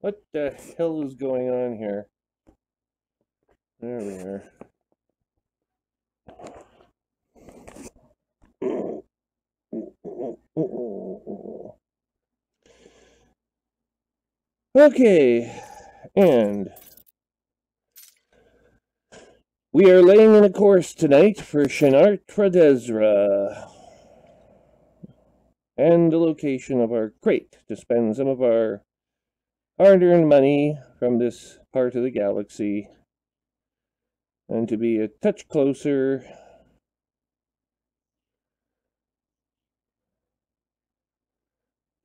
What the hell is going on here? There we are. Okay, and we are laying in a course tonight for Shinartra Desra, and the location of our crate to spend some of our hard-earned money from this part of the galaxy, and to be a touch closer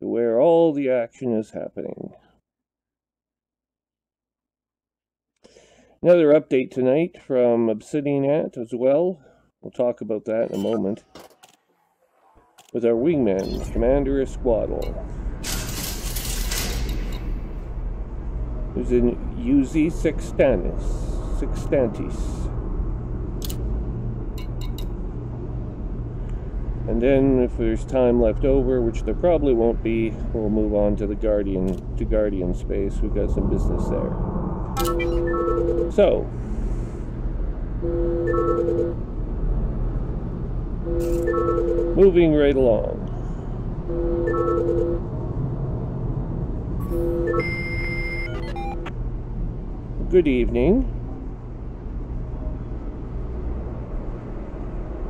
to where all the action is happening. Another update tonight from Obsidian Ant as well. We'll talk about that in a moment. With our wingman, Commander Esquadle, who's in UZ Sextantis. And then, if there's time left over, which there probably won't be, we'll move on to the Guardian space. We've got some business there. So, moving right along. Good evening.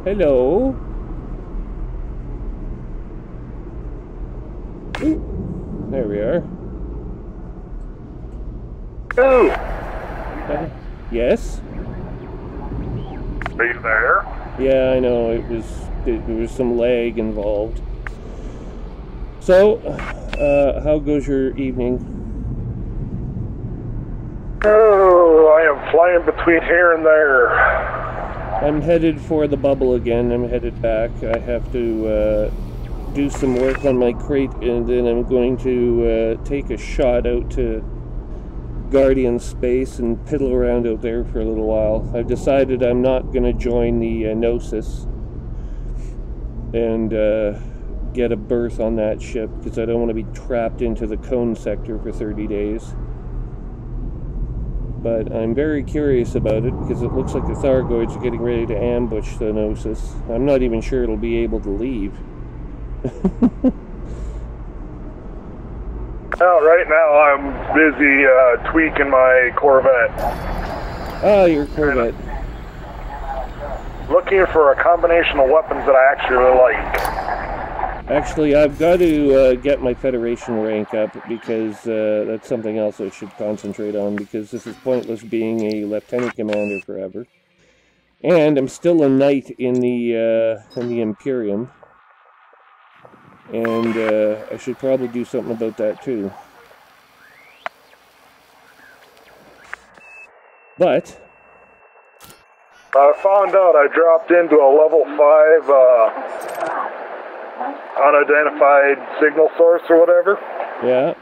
Hello. Ooh, there we are. Oh. Yes? Are you there? Yeah, I know. There was some lag involved. So, how goes your evening? Oh, I am flying between here and there. I'm headed for the bubble again. I'm headed back. I have to do some work on my crate, and then I'm going to take a shot out to Guardian space and piddle around out there for a little while. I've decided I'm not going to join the Gnosis and get a berth on that ship, because I don't want to be trapped into the cone sector for 30 days. But I'm very curious about it, because it looks like the Thargoids are getting ready to ambush the Gnosis. I'm not even sure it'll be able to leave. Oh, right now I'm busy tweaking my Corvette. Ah, your Corvette. Looking for a combination of weapons that I actually like. Actually, I've got to get my Federation rank up, because that's something else I should concentrate on, because this is pointless being a Lieutenant Commander forever. And I'm still a Knight in the Imperium. And I should probably do something about that too. But I found out I dropped into a level 5 unidentified signal source or whatever. Yeah.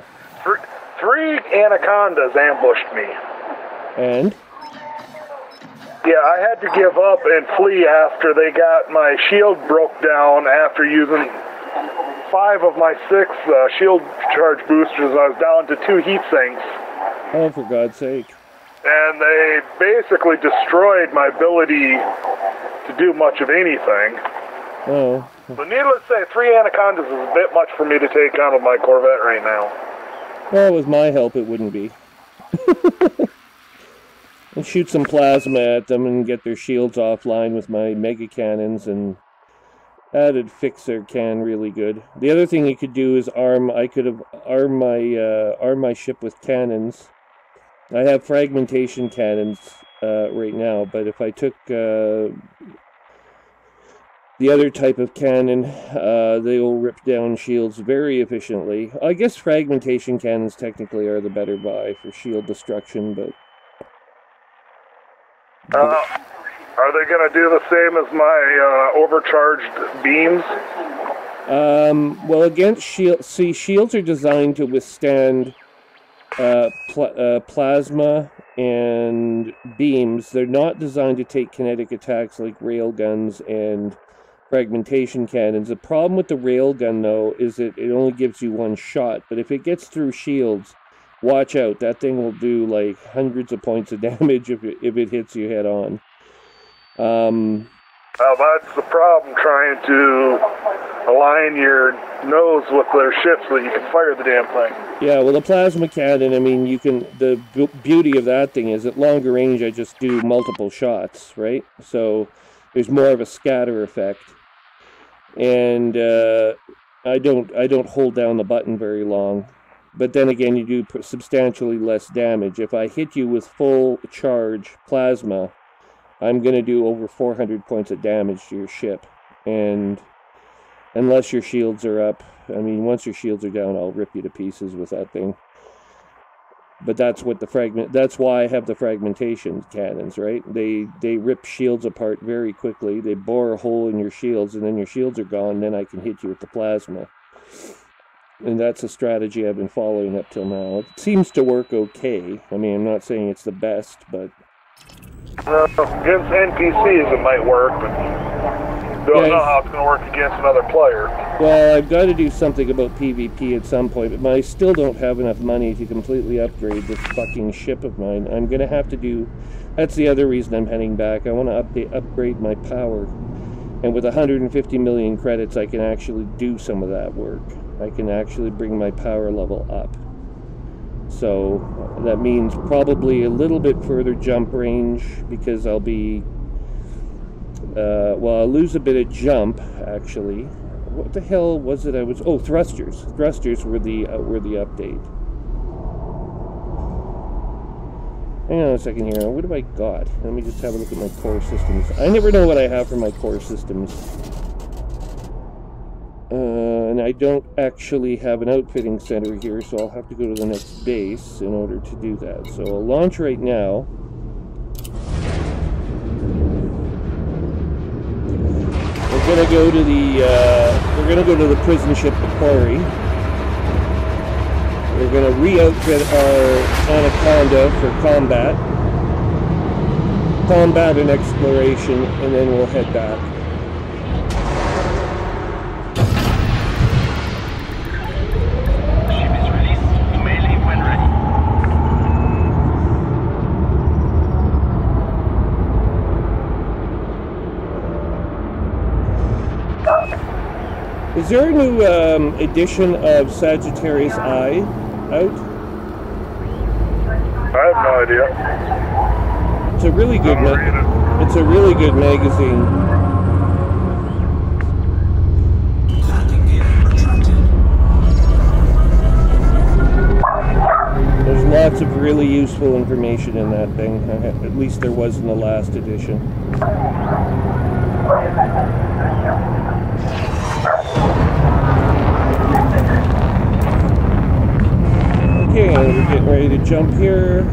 Three anacondas ambushed me. And? Yeah, I had to give up and flee after they got my shield broke down after using 5 of my 6 shield charge boosters. I was down to 2 heat sinks. Oh, for God's sake. And they basically destroyed my ability to do much of anything. Oh. So needless to say, 3 anacondas is a bit much for me to take on with my Corvette right now. Well, with my help, it wouldn't be. And shoot some plasma at them and get their shields offline with my mega cannons, and that'd fix their can really good. The other thing you could do is I could have armed my ship with cannons. I have fragmentation cannons right now, but if I took the other type of cannon, they will rip down shields very efficiently. I guess fragmentation cannons technically are the better buy for shield destruction, but... Are they going to do the same as my overcharged beams? Well, against shields... See, shields are designed to withstand plasma and beams. They're not designed to take kinetic attacks like railguns and fragmentation cannons. The problem with the railgun, though, is that it only gives you one shot, but if it gets through shields, watch out. That thing will do like hundreds of points of damage if it hits you head on. Well, that's the problem, trying to align your nose with their ship so that you can fire the damn thing. Yeah, well, the plasma cannon, I mean, you can, the beauty of that thing is at longer range I just do multiple shots, right? So there's more of a scatter effect. And I don't hold down the button very long. But then again, you do substantially less damage. If I hit you with full charge plasma, I'm going to do over 400 points of damage to your ship. And unless your shields are up, I mean, once your shields are down, I'll rip you to pieces with that thing. But that's what that's why I have the fragmentation cannons, right? They rip shields apart very quickly. They bore a hole in your shields, and then your shields are gone, then I can hit you with the plasma. And that's a strategy I've been following up till now. It seems to work okay. I mean, I'm not saying it's the best, but... against NPCs it might work, but don't know how it's going to work against another player. Well, I've got to do something about PvP at some point, but I still don't have enough money to completely upgrade this fucking ship of mine. I'm going to have to do... That's the other reason I'm heading back. I want to upgrade my power. And with 150 million credits, I can actually do some of that work. I can actually bring my power level up. So that means probably a little bit further jump range, because I'll be... well, I'll lose a bit of jump, actually. What the hell was it I was... Oh, thrusters. Thrusters were the update. Hang on a second here. What have I got? Let me just have a look at my core systems. I never know what I have for my core systems. And I don't actually have an outfitting center here, so I'll have to go to the next base in order to do that. So I'll launch right now. We're gonna go to the prison ship, the Quarry. We're gonna re-outfit our Anaconda for combat and exploration, and then we'll head back. Ship is released. You may leave when ready. Is there a new edition of Sagittarius Eye out? I have no idea. It's a really good it's a really good magazine. There's lots of really useful information in that thing. At least there was in the last edition. Okay, we're getting ready to jump here.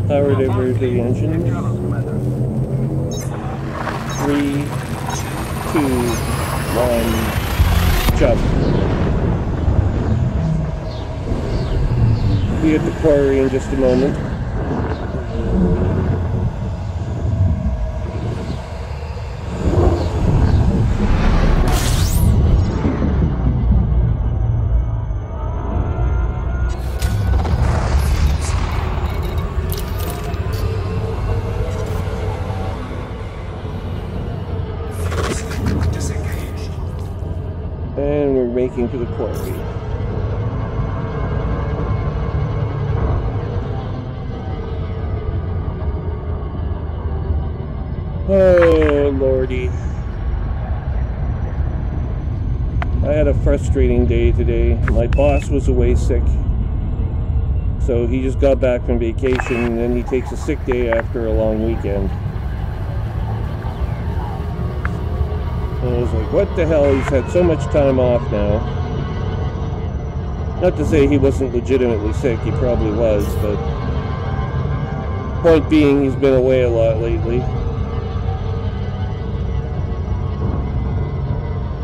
Power divert the engines. 3, 2, 1, jump. Be at the quarry in just a moment. And we're making to the quarry. Oh, lordy. I had a frustrating day today. My boss was away sick. So he just got back from vacation, and then he takes a sick day after a long weekend. And I was like, what the hell? He's had so much time off now. Not to say he wasn't legitimately sick, he probably was, but point being, he's been away a lot lately.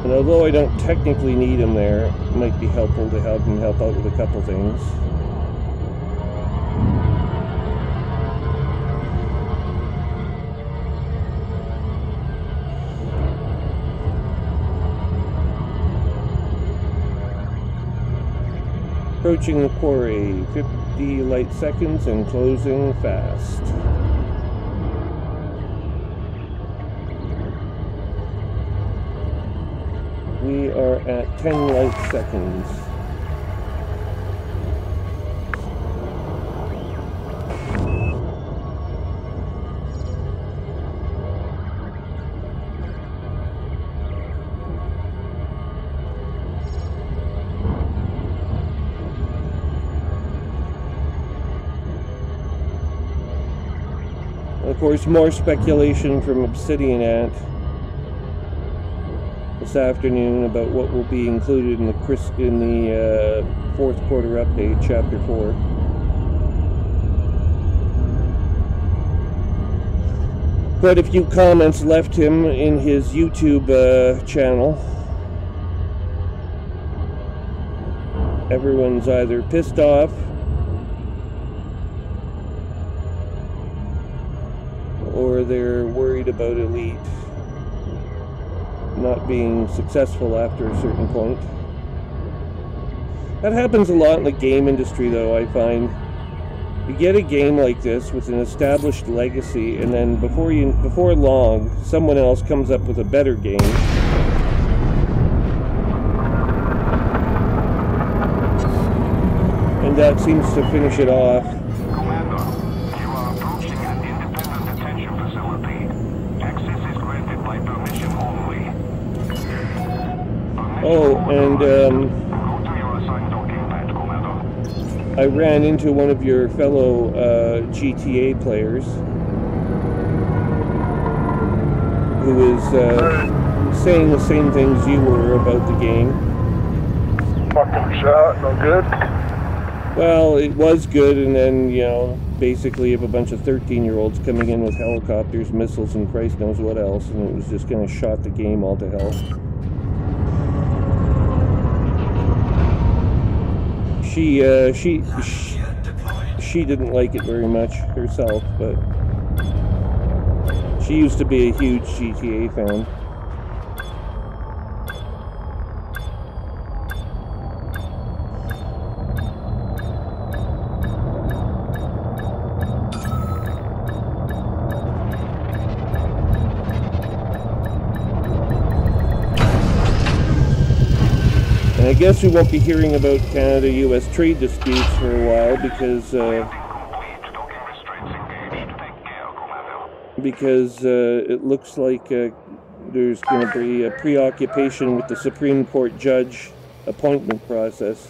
And although I don't technically need him there, it might be helpful to have him help out with a couple things. Approaching the quarry, 50 light seconds and closing fast. We are at 10 light seconds. Of course, more speculation from Obsidian Ant this afternoon about what will be included in the fourth quarter update, Chapter 4. Quite a few comments left him in his YouTube channel. Everyone's either pissed off or they're worried about Elite not being successful after a certain point. That happens a lot in the game industry, though, I find. You get a game like this with an established legacy, and then before long, someone else comes up with a better game. And that seems to finish it off. Oh, and I ran into one of your fellow GTA players who was saying the same things you were about the game. Fucking shot, no good? Well, it was good, and then, you know, basically you have a bunch of 13-year-olds coming in with helicopters, missiles, and Christ knows what else, and it was just kind of shot the game all to hell. She didn't like it very much herself, but she used to be a huge GTA fan. I guess we won't be hearing about Canada-US trade disputes for a while because it looks like there's going to be a preoccupation with the Supreme Court judge appointment process.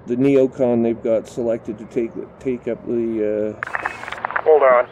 The neocon they've got selected to take up the... Hold on.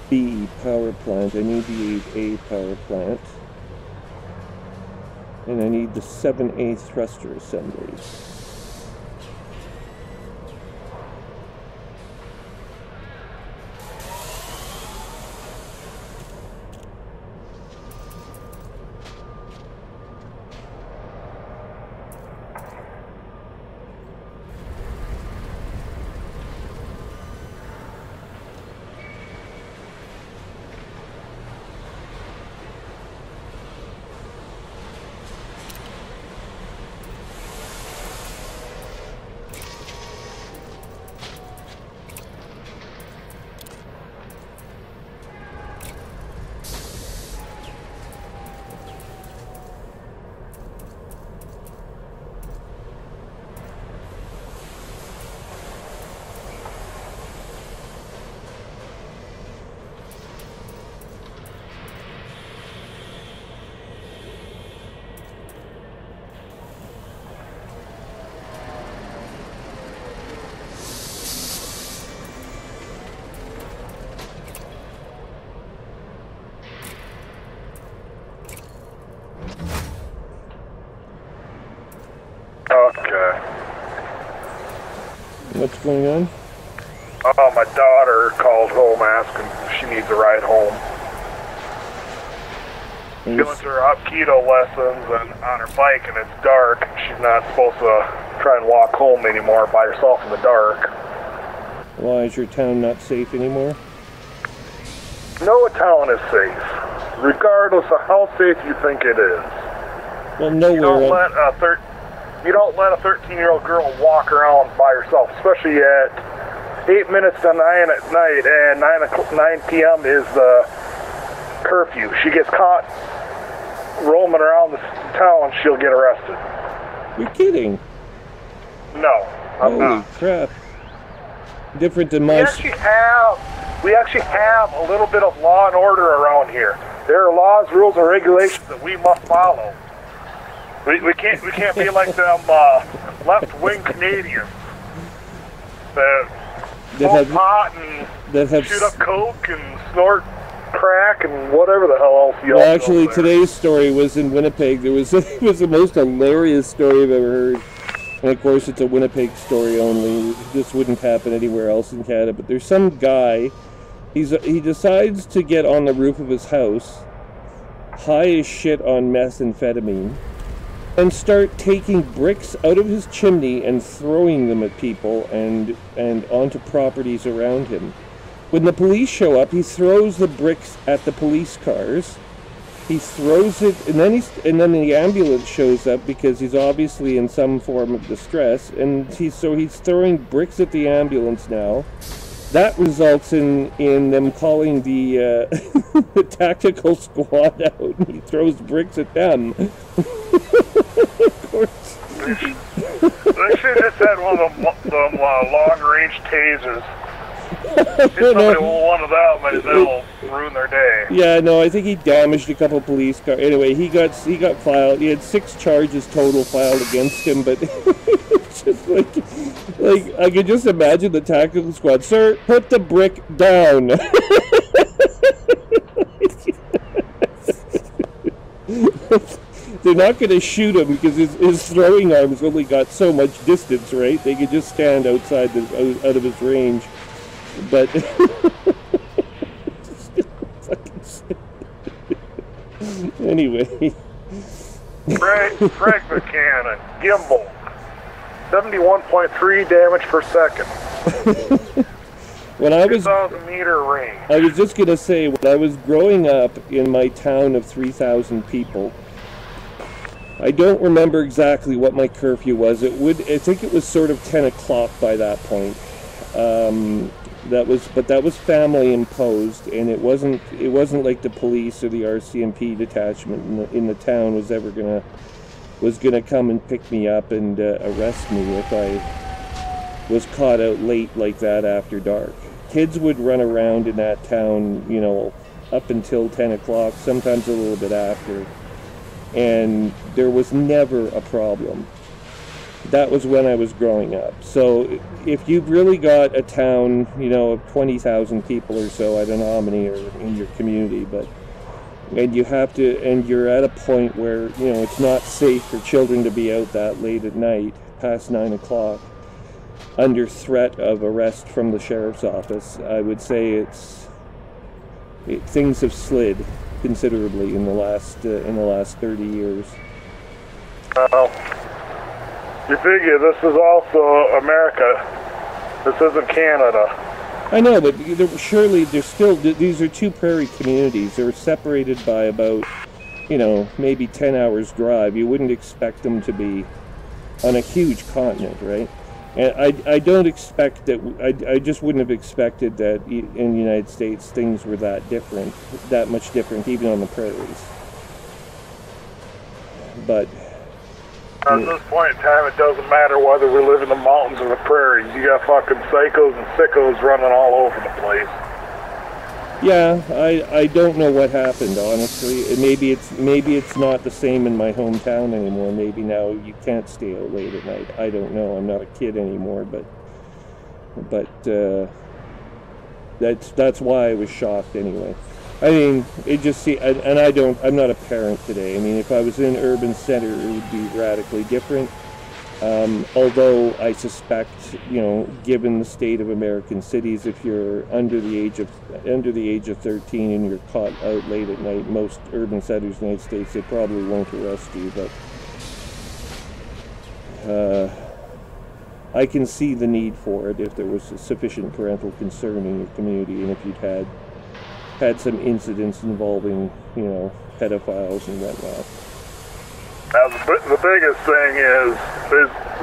B power plant. I need the 8A power plant. And I need the 7A thruster assembly. What's going on? My daughter called home asking if she needs a ride home. She went to her Aikido lessons and on her bike, and it's dark. She's not supposed to try and walk home anymore by herself in the dark. Why is your town not safe anymore? No town is safe, regardless of how safe you think it is. Well, nowhere. You don't let a 13-year-old girl walk around by herself, especially at 8 minutes to 9 at night, and 9 p.m. is the curfew. She gets caught roaming around the town, she'll get arrested. You're kidding. No, I'm not. Holy crap. Different than my... We actually have a little bit of law and order around here. There are laws, rules, and regulations that we must follow. We can't be like them left-wing Canadians that smoke pot and shoot up coke and snort crack and whatever the hell else you all. Well, actually, today's story was in Winnipeg. It was the most hilarious story I've ever heard. And of course, it's a Winnipeg story only. This wouldn't happen anywhere else in Canada. But there's some guy. He decides to get on the roof of his house, high as shit on methamphetamine, and start taking bricks out of his chimney and throwing them at people and onto properties around him. When the police show up, he throws the bricks at the police cars. He throws it, and then the ambulance shows up because he's obviously in some form of distress, and he's throwing bricks at the ambulance now. That results in them calling the, the tactical squad out, and he throws bricks at them. Of course. They should have just had one of them long-range tasers. Hit somebody with one of them, and it'll ruin their day. Yeah, no, I think he damaged a couple police cars. Anyway, he got filed. He had 6 charges total filed against him, but it's just like I could just imagine the tactical squad. Sir, put the brick down. They're not going to shoot him because his throwing arms only got so much distance, right? They could just stand outside out of his range. But anyway, Frank Buchanan, gimbal, 71.3 damage per second. When I was 2,000 meter range. I was just gonna say, when I was growing up in my town of 3,000 people, I don't remember exactly what my curfew was. I think it was sort of 10 o'clock by that point. That was family imposed, and it wasn't like the police or the RCMP detachment in the town was gonna come and pick me up and arrest me if I was caught out late like that after dark. Kids would run around in that town, you know, up until 10 o'clock, sometimes a little bit after, and there was never a problem. That was when I was growing up. So if you've really got a town, you know, of 20,000 people or so, I don't know how many are in your community, and you're at a point where, you know, it's not safe for children to be out that late at night, past 9 o'clock, under threat of arrest from the sheriff's office. I would say things have slid considerably in the last 30 years. You figure this is also America. This isn't Canada. I know, but surely these are 2 prairie communities. They're separated by about, you know, maybe 10 hours drive. You wouldn't expect them to be on a huge continent, right? And I don't expect that. I just wouldn't have expected that in the United States things were that much different, even on the prairies. But at this point in time, it doesn't matter whether we live in the mountains or the prairies. You got fucking psychos and sickos running all over the place. Yeah, I don't know what happened, honestly. Maybe it's not the same in my hometown anymore. Maybe now you can't stay out late at night. I don't know. I'm not a kid anymore, but that's why I was shocked anyway. I mean, it just I'm not a parent today. I mean, if I was in an urban center, it would be radically different. Although I suspect, you know, given the state of American cities, if you're under the age of 13 and you're caught out late at night, most urban centers in the United States, they probably won't arrest you. But I can see the need for it if there was sufficient parental concern in your community, and if you'd had some incidents involving, you know, pedophiles and whatnot. The biggest thing is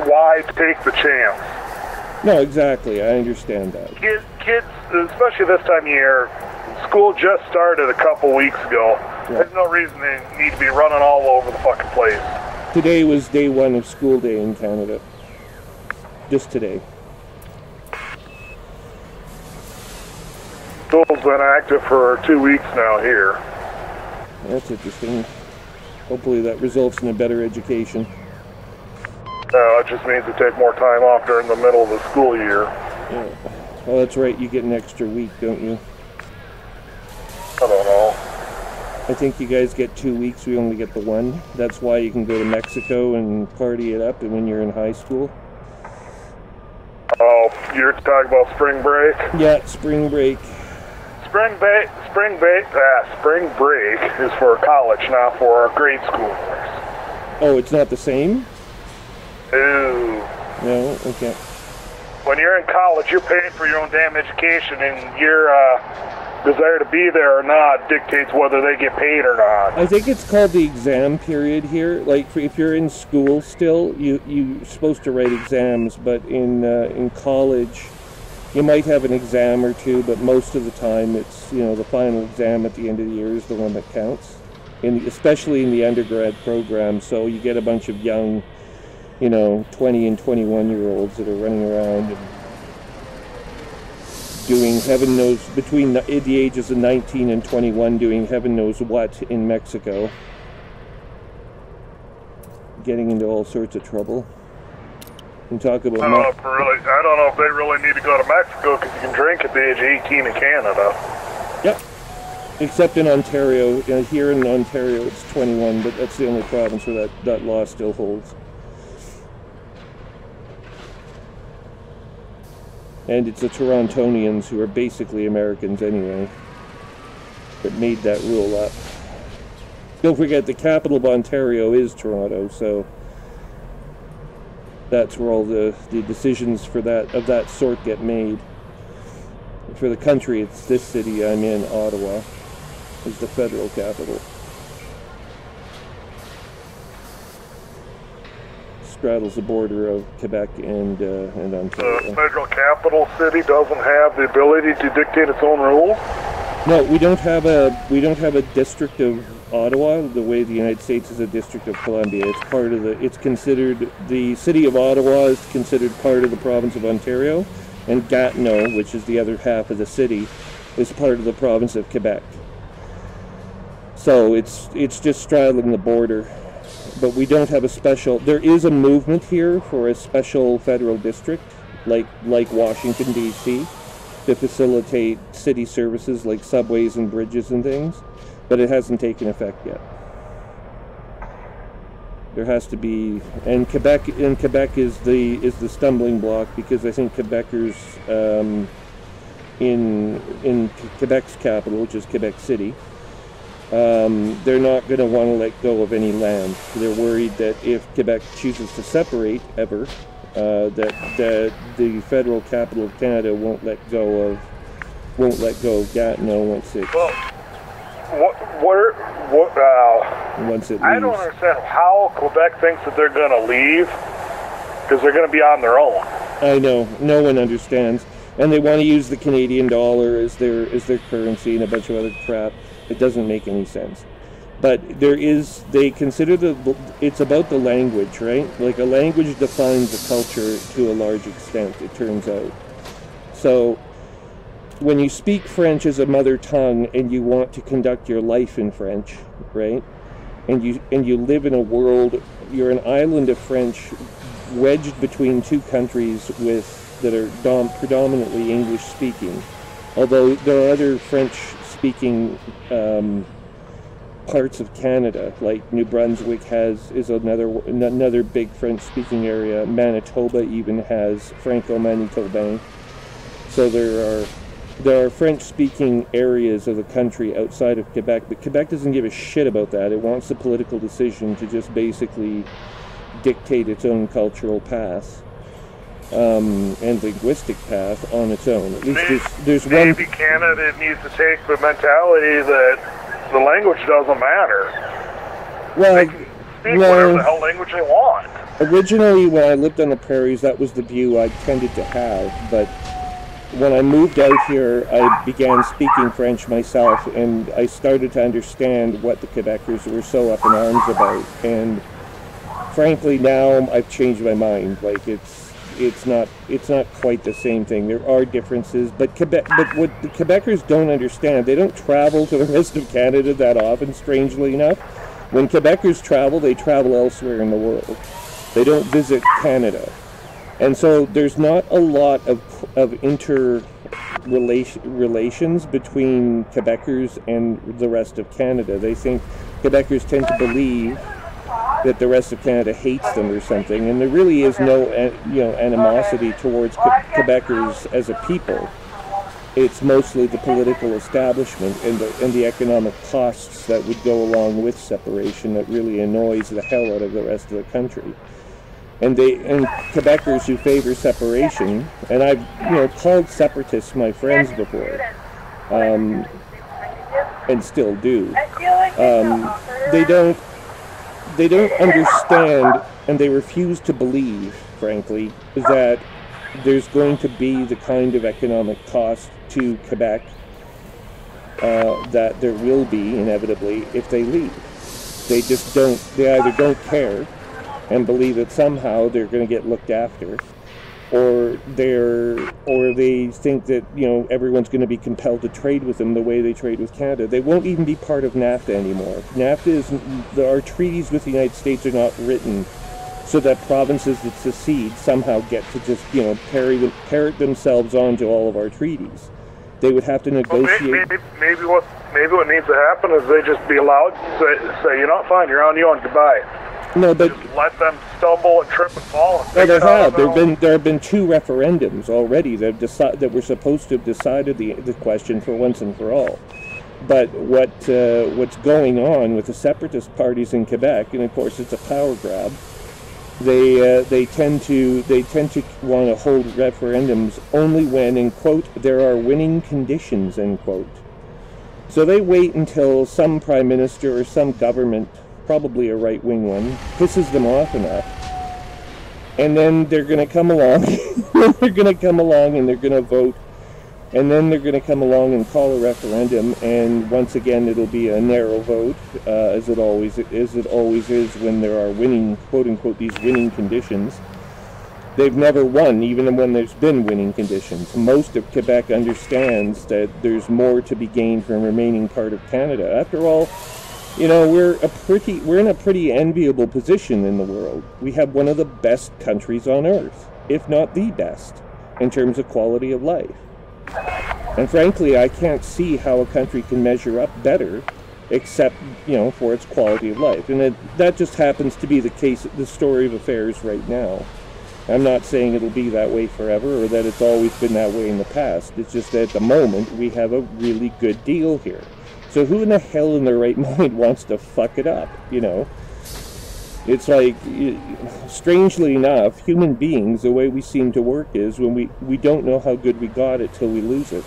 why take the chance? No, exactly. I understand that. Kids, especially this time of year, school just started a couple weeks ago. Yeah. There's no reason they need to be running all over the fucking place. Today was day one of school day in Canada. Just today. School's been active for 2 weeks now here. That's interesting. Hopefully that results in a better education. It just means to take more time off during the middle of the school year. Yeah. Well, that's right. You get an extra week, don't you? I don't know. I think you guys get 2 weeks. We only get the one. That's why you can go to Mexico and party it up when you're in high school. Oh, you're talking about spring break? Yeah, spring break. Spring break is for college, not for grade schoolers. Oh, it's not the same? Ooh. No? Okay. When you're in college, you're paying for your own damn education, and your desire to be there or not dictates whether they get paid or not. I think it's called the exam period here. Like, if you're in school still, you're supposed to write exams, but in college, you might have an exam or two, but most of the time it's, you know, the final exam at the end of the year is the one that counts, especially in the undergrad program. So you get a bunch of young, you know, 20 and 21-year-olds that are running around and doing heaven knows, between the ages of 19 and 21, doing heaven knows what in Mexico. Getting into all sorts of trouble. And talk about I don't know if they really need to go to Mexico, because you can drink at the age of 18 in Canada. Yep. Except in Ontario. Here in Ontario it's 21, but that's the only province where that law still holds. And it's the Torontonians, who are basically Americans anyway, that made that rule up. Don't forget, the capital of Ontario is Toronto, so that's where all the decisions for of that sort get made. For the country, it's this city I'm in, Ottawa, is the federal capital. Straddles the border of Quebec and Ontario. The federal capital city doesn't have the ability to dictate its own rules? No, we don't have a district of Ottawa the way the United States is a district of Columbia. It's part of it's considered, the city of Ottawa is considered part of the province of Ontario, and Gatineau, which is the other half of the city, is part of the province of Quebec. So it's just straddling the border. But we don't have a special, there is a movement here for a special federal district, like Washington, D.C., to facilitate city services like subways and bridges and things, but it hasn't taken effect yet. There has to be, and Quebec is the stumbling block, because I think Quebecers in Quebec's capital, which is Quebec City, they're not going to want to let go of any land. They're worried that if Quebec chooses to separate ever, that the federal capital of Canada won't let go of Gatineau once it. Well, once it leaves. I don't understand how Quebec thinks that they're going to leave, because they're going to be on their own. I know, no one understands, and they want to use the Canadian dollar as their currency and a bunch of other crap. It doesn't make any sense. But they consider it's about the language, right? Like, a language defines a culture to a large extent, it turns out. So when you speak French as a mother tongue and you want to conduct your life in French, right? And you live in a world, you're an island of French wedged between two countries that are predominantly English speaking. Although there are other French speaking parts of Canada, like New Brunswick is another big French-speaking area. Manitoba even has Franco-Manitobain. So there are French-speaking areas of the country outside of Quebec, but Quebec doesn't give a shit about that. It wants the political decision to just basically dictate its own cultural path and linguistic path on its own. At least there's one. Maybe Canada needs to take the mentality that the language doesn't matter. Well, they can speak whatever the hell language they want. Originally, when I lived on the prairies, that was the view I tended to have, but when I moved out here, I began speaking French myself, and I started to understand what the Quebecers were so up in arms about. And frankly, now I've changed my mind. Like it's not quite the same thing. There are differences, but what the Quebecers don't understand, they don't travel to the rest of Canada that often. Strangely enough, when Quebecers travel, they travel elsewhere in the world. They don't visit Canada. And so there's not a lot of relations between Quebecers and the rest of Canada. They think Quebecers tend to believe that the rest of Canada hates them or something, and there really is no animosity towards Quebecers as a people. It's mostly the political establishment and the economic costs that would go along with separation that really annoys the hell out of the rest of the country. And Quebecers who favor separation, and I've called separatists my friends before, and still do. They don't understand, and they refuse to believe, frankly, that there's going to be the kind of economic cost to Quebec that there will be inevitably if they leave. They just don't. They either don't care and believe that somehow they're going to get looked after, or they think that everyone's going to be compelled to trade with them the way they trade with Canada. They won't even be part of NAFTA anymore. Our treaties with the United States are not written so that provinces that secede somehow get to just parrot themselves onto all of our treaties. They would have to negotiate. Maybe what needs to happen is they just be allowed to say, you're not fine, you're on your own, goodbye. No, but just let them stumble and trip and fall. Well, there have been 2 referendums already that were supposed to have decided the question for once and for all. But what's going on with the separatist parties in Quebec, and of course it's a power grab, they tend to want to hold referendums only when, in quote, there are winning conditions, end quote. So they wait until some prime minister or some government, probably a right-wing one, pisses them off enough, and then they're going to come along, and they're going to vote, and then they're going to come along and call a referendum, and once again it'll be a narrow vote, as it always is when there are winning, quote-unquote, these winning conditions. They've never won, even when there's been winning conditions. Most of Quebec understands that there's more to be gained from remaining part of Canada. After all, we're in a pretty enviable position in the world. We have one of the best countries on earth, if not the best, in terms of quality of life. And frankly, I can't see how a country can measure up better, except, for its quality of life. And that just happens to be the story of affairs right now. I'm not saying it'll be that way forever, or that it's always been that way in the past. It's just that at the moment, we have a really good deal here. So who in the hell in their right mind wants to fuck it up, It's like, strangely enough, human beings, the way we seem to work is when we don't know how good we got it till we lose it.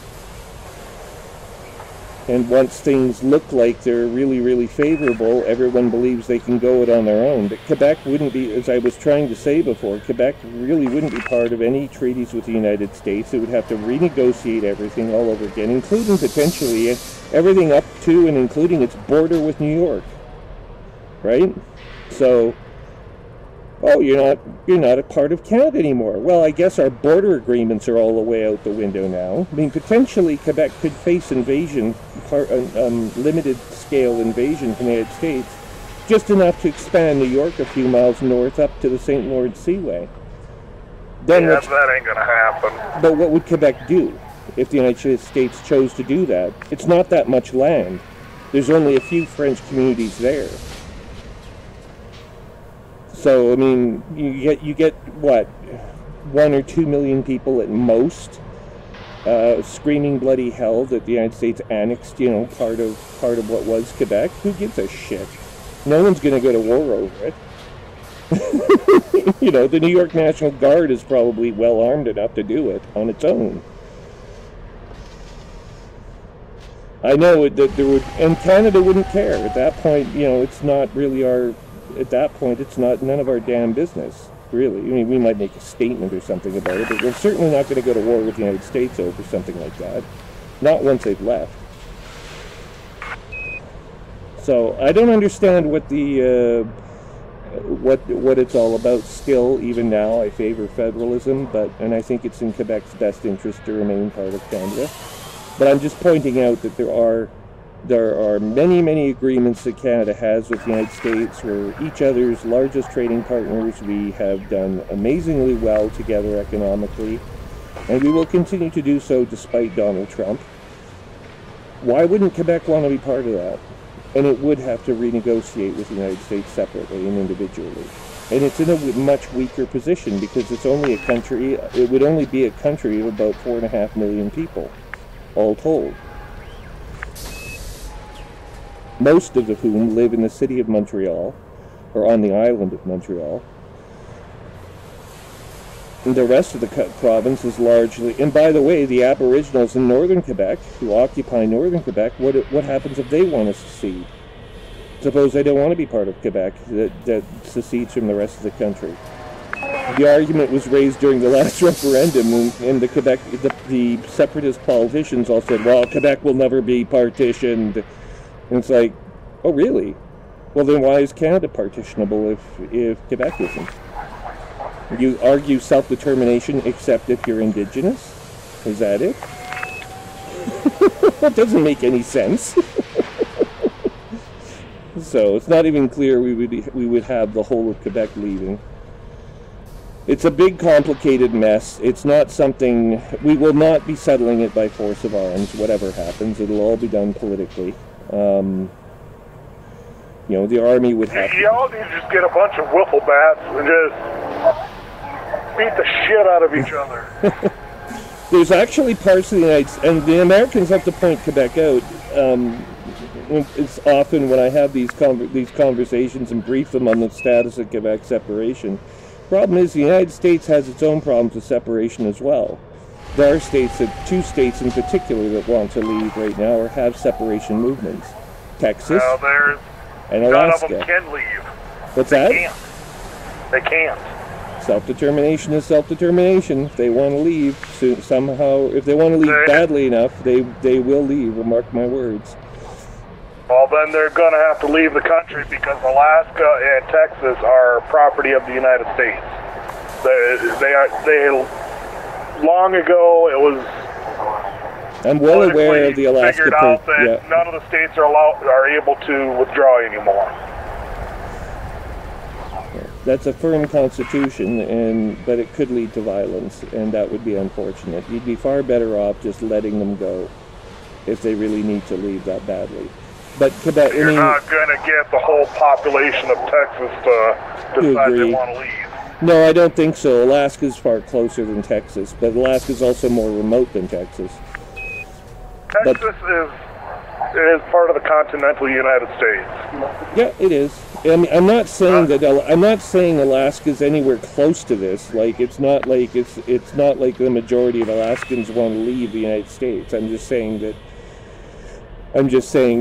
And once things look like they're really, really favorable, everyone believes they can go it on their own. But Quebec wouldn't be, as I was trying to say before, Quebec really wouldn't be part of any treaties with the United States. It would have to renegotiate everything all over again, including potentially everything up to and including its border with New York. Right? So, you're not a part of Canada anymore. Well, I guess our border agreements are all the way out the window now. I mean, potentially Quebec could face invasion, limited scale invasion from the United States, just enough to expand New York a few miles north up to the St. Lawrence Seaway. Then that ain't gonna happen. But what would Quebec do if the United States chose to do that? It's not that much land. There's only a few French communities there. So, I mean, you get what, 1 or 2 million people at most, screaming bloody hell that the United States annexed, you know, part of what was Quebec. Who gives a shit? No one's going to go to war over it. You know, the New York National Guard is probably well armed enough to do it on its own. I know that there would, and Canada wouldn't care at that point. You know, it's not really our. At that point, it's not none of our damn business, really. I mean, we might make a statement or something about it, but we're certainly not going to go to war with the United States over something like that. Not once they've left. So I don't understand what the what it's all about. Still, even now, I favor federalism, and I think it's in Quebec's best interest to remain part of Canada. But I'm just pointing out that there are many agreements that Canada has with the United States. We're each other's largest trading partners. We have done amazingly well together economically, and we will continue to do so despite Donald Trump. Why wouldn't Quebec want to be part of that? And it would have to renegotiate with the United States separately and individually. And it's in a much weaker position because it's only a country, it would only be a country of about 4.5 million people, all told. Most of whom live in the city of Montreal, or on the island of Montreal. And the rest of the province is largely, and by the way, the Aboriginals in northern Quebec, who occupy northern Quebec, what happens if they want to secede? Suppose they don't want to be part of Quebec, that secedes from the rest of the country. The argument was raised during the last referendum, and the separatist politicians all said, well, Quebec will never be partitioned. And it's like, oh really? Well then why is Canada partitionable if Quebec isn't? You argue self-determination except if you're Indigenous? Is that it? That doesn't make any sense. So it's not even clear we would have the whole of Quebec leaving. It's a big, complicated mess. It's not something, we will not be settling it by force of arms, whatever happens. It'll all be done politically. You know, the army would have to... Y'all need to just get a bunch of wiffle bats and just beat the shit out of each other. There's actually parts of the United States, and the Americans have to point Quebec out. It's often when I have these conversations and brief them on the status of Quebec separation. Problem is, the United States has its own problems with separation as well. There are states, two states in particular, that want to leave right now or have separation movements. Texas and Alaska. None of them can leave. What's that? They can't. Self-determination is self-determination. If they want to leave, somehow, if they want to leave badly enough, they will leave, mark my words. Well, then they're going to have to leave the country because Alaska and Texas are property of the United States. They long ago, it was... I'm well aware of the Alaska... figured out that none of the states are able to withdraw anymore. That's a firm constitution, but it could lead to violence, and that would be unfortunate. You'd be far better off just letting them go if they really need to leave that badly. But Quebec, you're not going to get the whole population of Texas to decide they want to leave. No, I don't think so. Alaska's far closer than Texas, but Alaska's also more remote than Texas. Texas is part of the continental United States. Yeah, it is. I mean, I'm not saying Alaska's anywhere close to this. Like it's not like the majority of Alaskans want to leave the United States. I'm just saying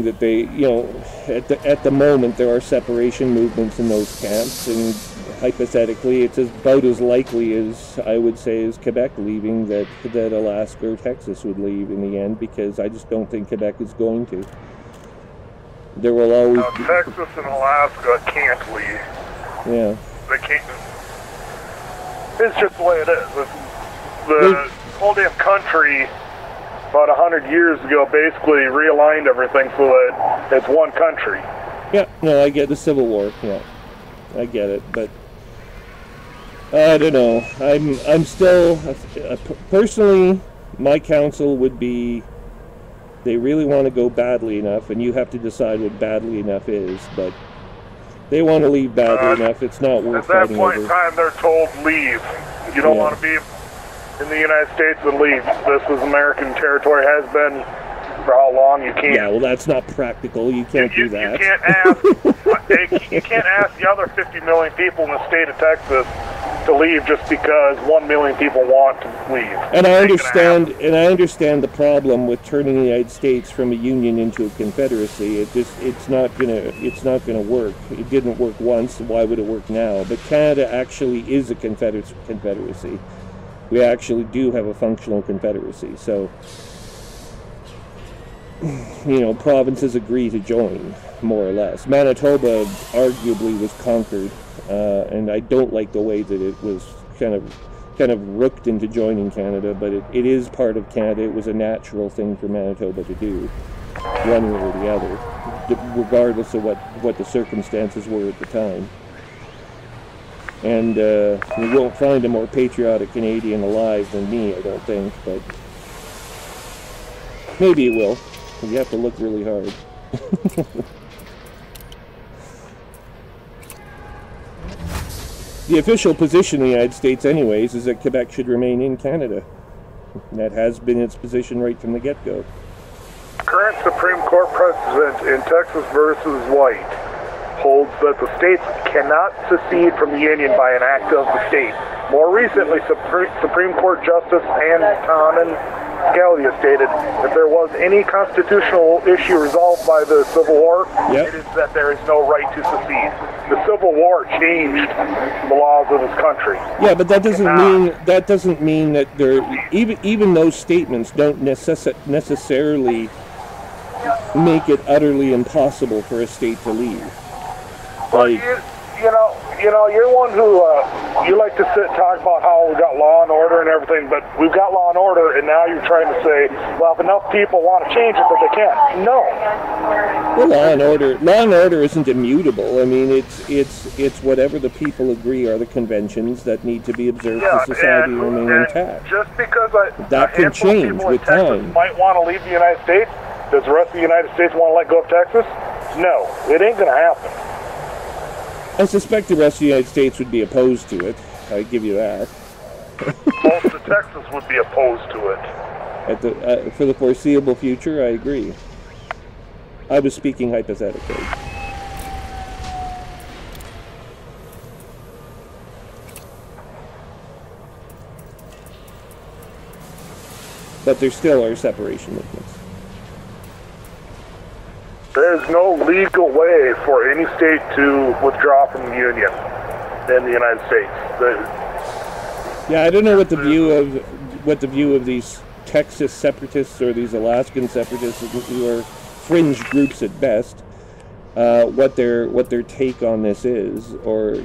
that they, you know, at the moment there are separation movements in those camps, and hypothetically it's about as likely as I would say as Quebec leaving that Alaska or Texas would leave in the end, because I just don't think Quebec is going to. There will always be... Texas and Alaska can't leave. Yeah. They can't. It's just the way it is. The whole damn country, about 100 years ago, basically realigned everything so that it's one country. Yeah, no, I get the Civil War. Yeah, I get it, but I don't know. I'm still personally, my counsel would be They really want to go badly enough, and you have to decide what badly enough is, but they want to leave badly enough. It's not worth at that fighting point over. in time, they're told leave. You don't want to be in the United States, but leave. This is American territory, has been for how long. You can't. Yeah, well, that's not practical. You can't do that. You can't ask. You can't ask the other 50 million people in the state of Texas to leave just because 1 million people want to leave. And I understand the problem with turning the United States from a union into a confederacy. It's not gonna work. It didn't work once. Why would it work now? But Canada actually is a confederacy. We actually do have a functional confederacy. So, you know, provinces agree to join, more or less. Manitoba arguably was conquered, and I don't like the way that it was kind of rooked into joining Canada, but it is part of Canada. It was a natural thing for Manitoba to do, one way or the other, regardless of what the circumstances were at the time. And you won't find a more patriotic Canadian alive than me, I don't think, but maybe you will. You have to look really hard. The official position in the United States, anyways, is that Quebec should remain in Canada. That has been its position right from the get-go. Current Supreme Court precedent in Texas versus White holds that the states cannot secede from the Union by an act of the state. More recently, Supreme Court Justice Antonin Scalia stated if there was any constitutional issue resolved by the Civil War, it is that there is no right to secede. The Civil War changed the laws of this country. Yeah, but that doesn't mean that there even those statements don't necessarily make it utterly impossible for a state to leave. Well, you know, you're one who you like to sit and talk about how we've got law and order and everything, but we've got law and order, and now you're trying to say, well, if enough people want to change it, that they can. No. Well, law and order isn't immutable. I mean, it's whatever the people agree are the conventions that need to be observed for society to remain intact. Just because that can change with time. Might want to leave the United States, does the rest of the United States want to let go of Texas? No, it ain't going to happen. I suspect the rest of the United States would be opposed to it. I give you that. Most of Texas would be opposed to it. For the foreseeable future, I agree. I was speaking hypothetically. But there still are separation movements. There's no legal way for any state to withdraw from the Union in the United States. Yeah, I don't know what the view of these Texas separatists or these Alaskan separatists, who are fringe groups at best, what their take on this is, or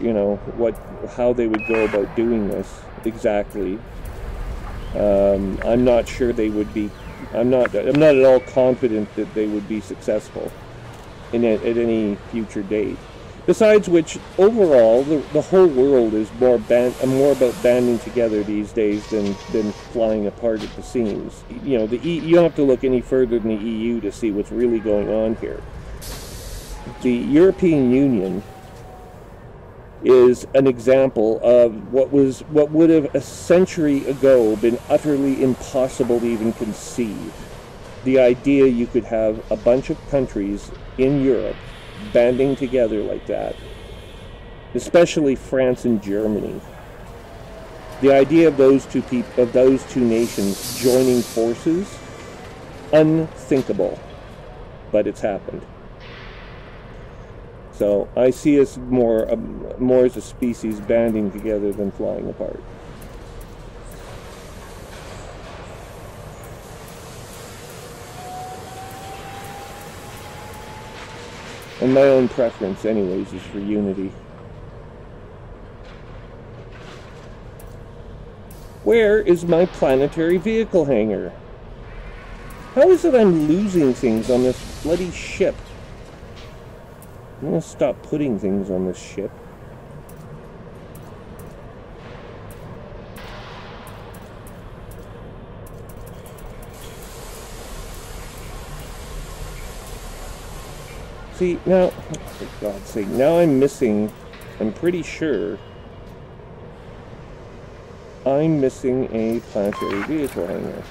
how they would go about doing this exactly. I'm not sure they would be. I'm not at all confident that they would be successful at any future date. Besides which, overall, the whole world is more about banding together these days than flying apart at the seams. You know, you don't have to look any further than the EU to see what's really going on here. The European Union is an example of what would have a century ago been utterly impossible to even conceive. The idea you could have a bunch of countries in Europe banding together like that, especially France and Germany. The idea of those two nations joining forces, unthinkable, but it's happened. So I see us more as a species banding together than flying apart. And my own preference, anyways, is for unity. Where is my planetary vehicle hangar? How is it I'm losing things on this bloody ship? I'm gonna stop putting things on this ship. See, now, for God's sake, now I'm missing, I'm pretty sure, I'm missing a planetary vehicle hangar.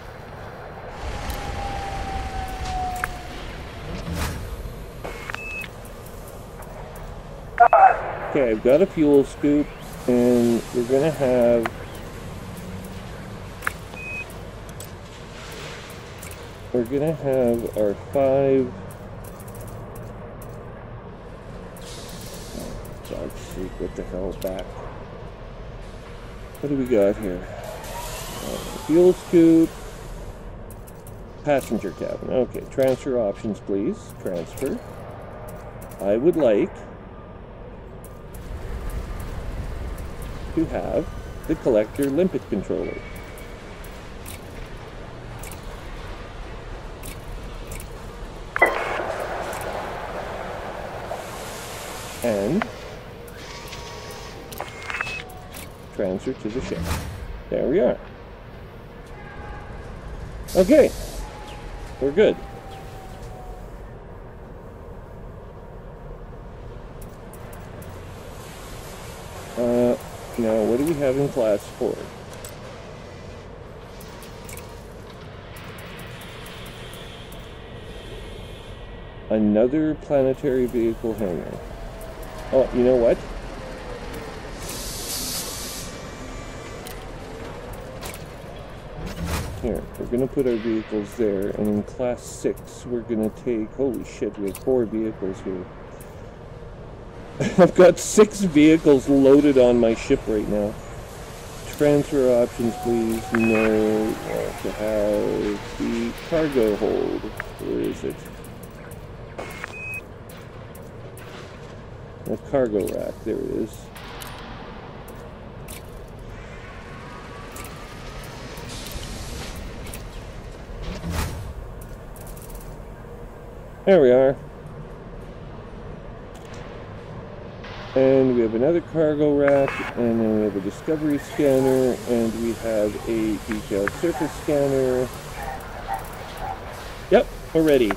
Okay, I've got a fuel scoop, and we're gonna have our 5. Oh, God's sake, what the hell, back. What do we got here? Fuel scoop, passenger cabin. Okay, transfer options, please. Transfer. I would like to have the collector limpet controller. And transfer to the ship. There we are. Okay, we're good. Now, what do we have in class 4? Another planetary vehicle hangar. Oh, you know what? Here, we're going to put our vehicles there, and in class 6, we're going to take... Holy shit, we have 4 vehicles here. I've got 6 vehicles loaded on my ship right now. Transfer options, please. No. To have the cargo hold. Where is it? The cargo rack. There it is. There we are. And we have another cargo rack, and then we have a discovery scanner, and we have a detailed surface scanner. Yep, we're ready.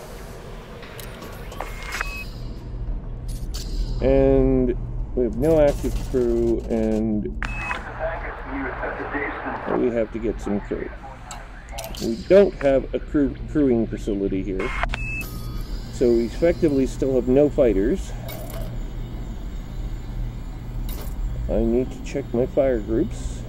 And we have no active crew, and we have to get some crew. We don't have a crewing facility here, so we effectively still have no fighters. I need to check my fire groups.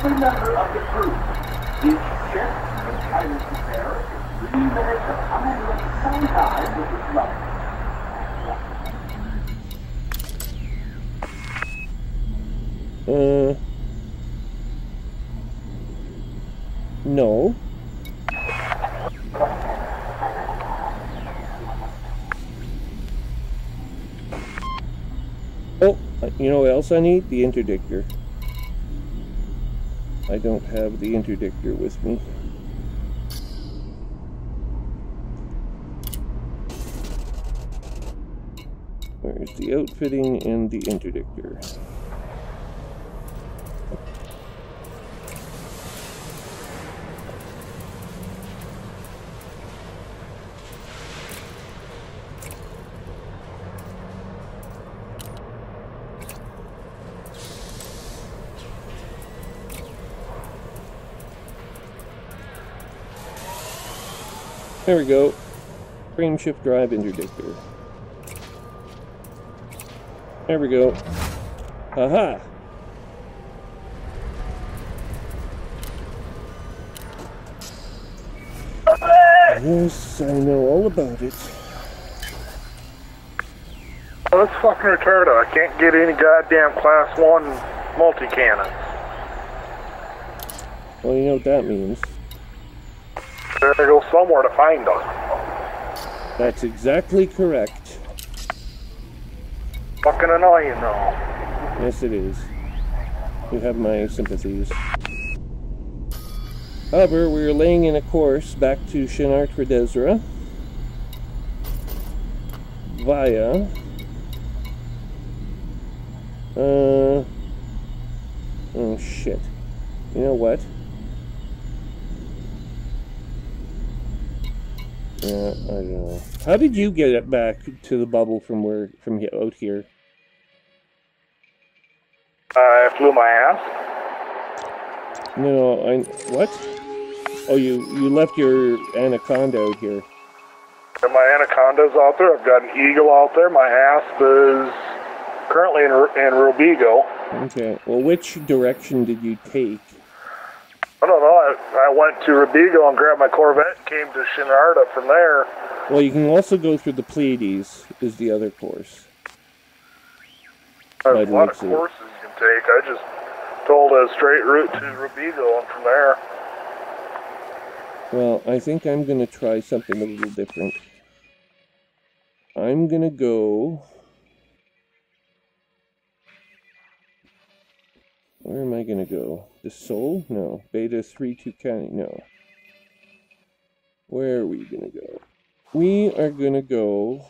Every member of the crew, each ship entitled to bear 3 minutes of uninterrupted phone time with its mother. No. Oh, you know what else I need? The interdictor. I don't have the interdictor with me. Where's the outfitting and the interdictor? There we go. Frame shift drive interdictor. There we go. Aha! Yes, I know all about it. Well, that's fucking retarded. I can't get any goddamn class 1 multi-cannons. Well, you know what that means. Better go somewhere to find them. That's exactly correct. Fucking annoying, though. Yes, it is. You have my sympathies. However, we're laying in a course back to Shinar Tredezra via oh shit. You know what? Yeah, I don't know. How did you get it back to the bubble from out here? I flew my ass. No, what? Oh, you left your anaconda out here. And my anaconda's out there. I've got an eagle out there. My asp is currently in Robigo. Okay. Well, which direction did you take? I don't know. I went to Robigo and grabbed my Corvette and came to Shinarda from there. Well, you can also go through the Pleiades, is the other course. There's a lot of courses you can take. I just told a straight route to Robigo and from there. Well, I think I'm going to try something a little different. I'm going to go... Where am I going to go? The Sol? No. Beta 3 Tucani? No. Where are we going to go? We are going to go...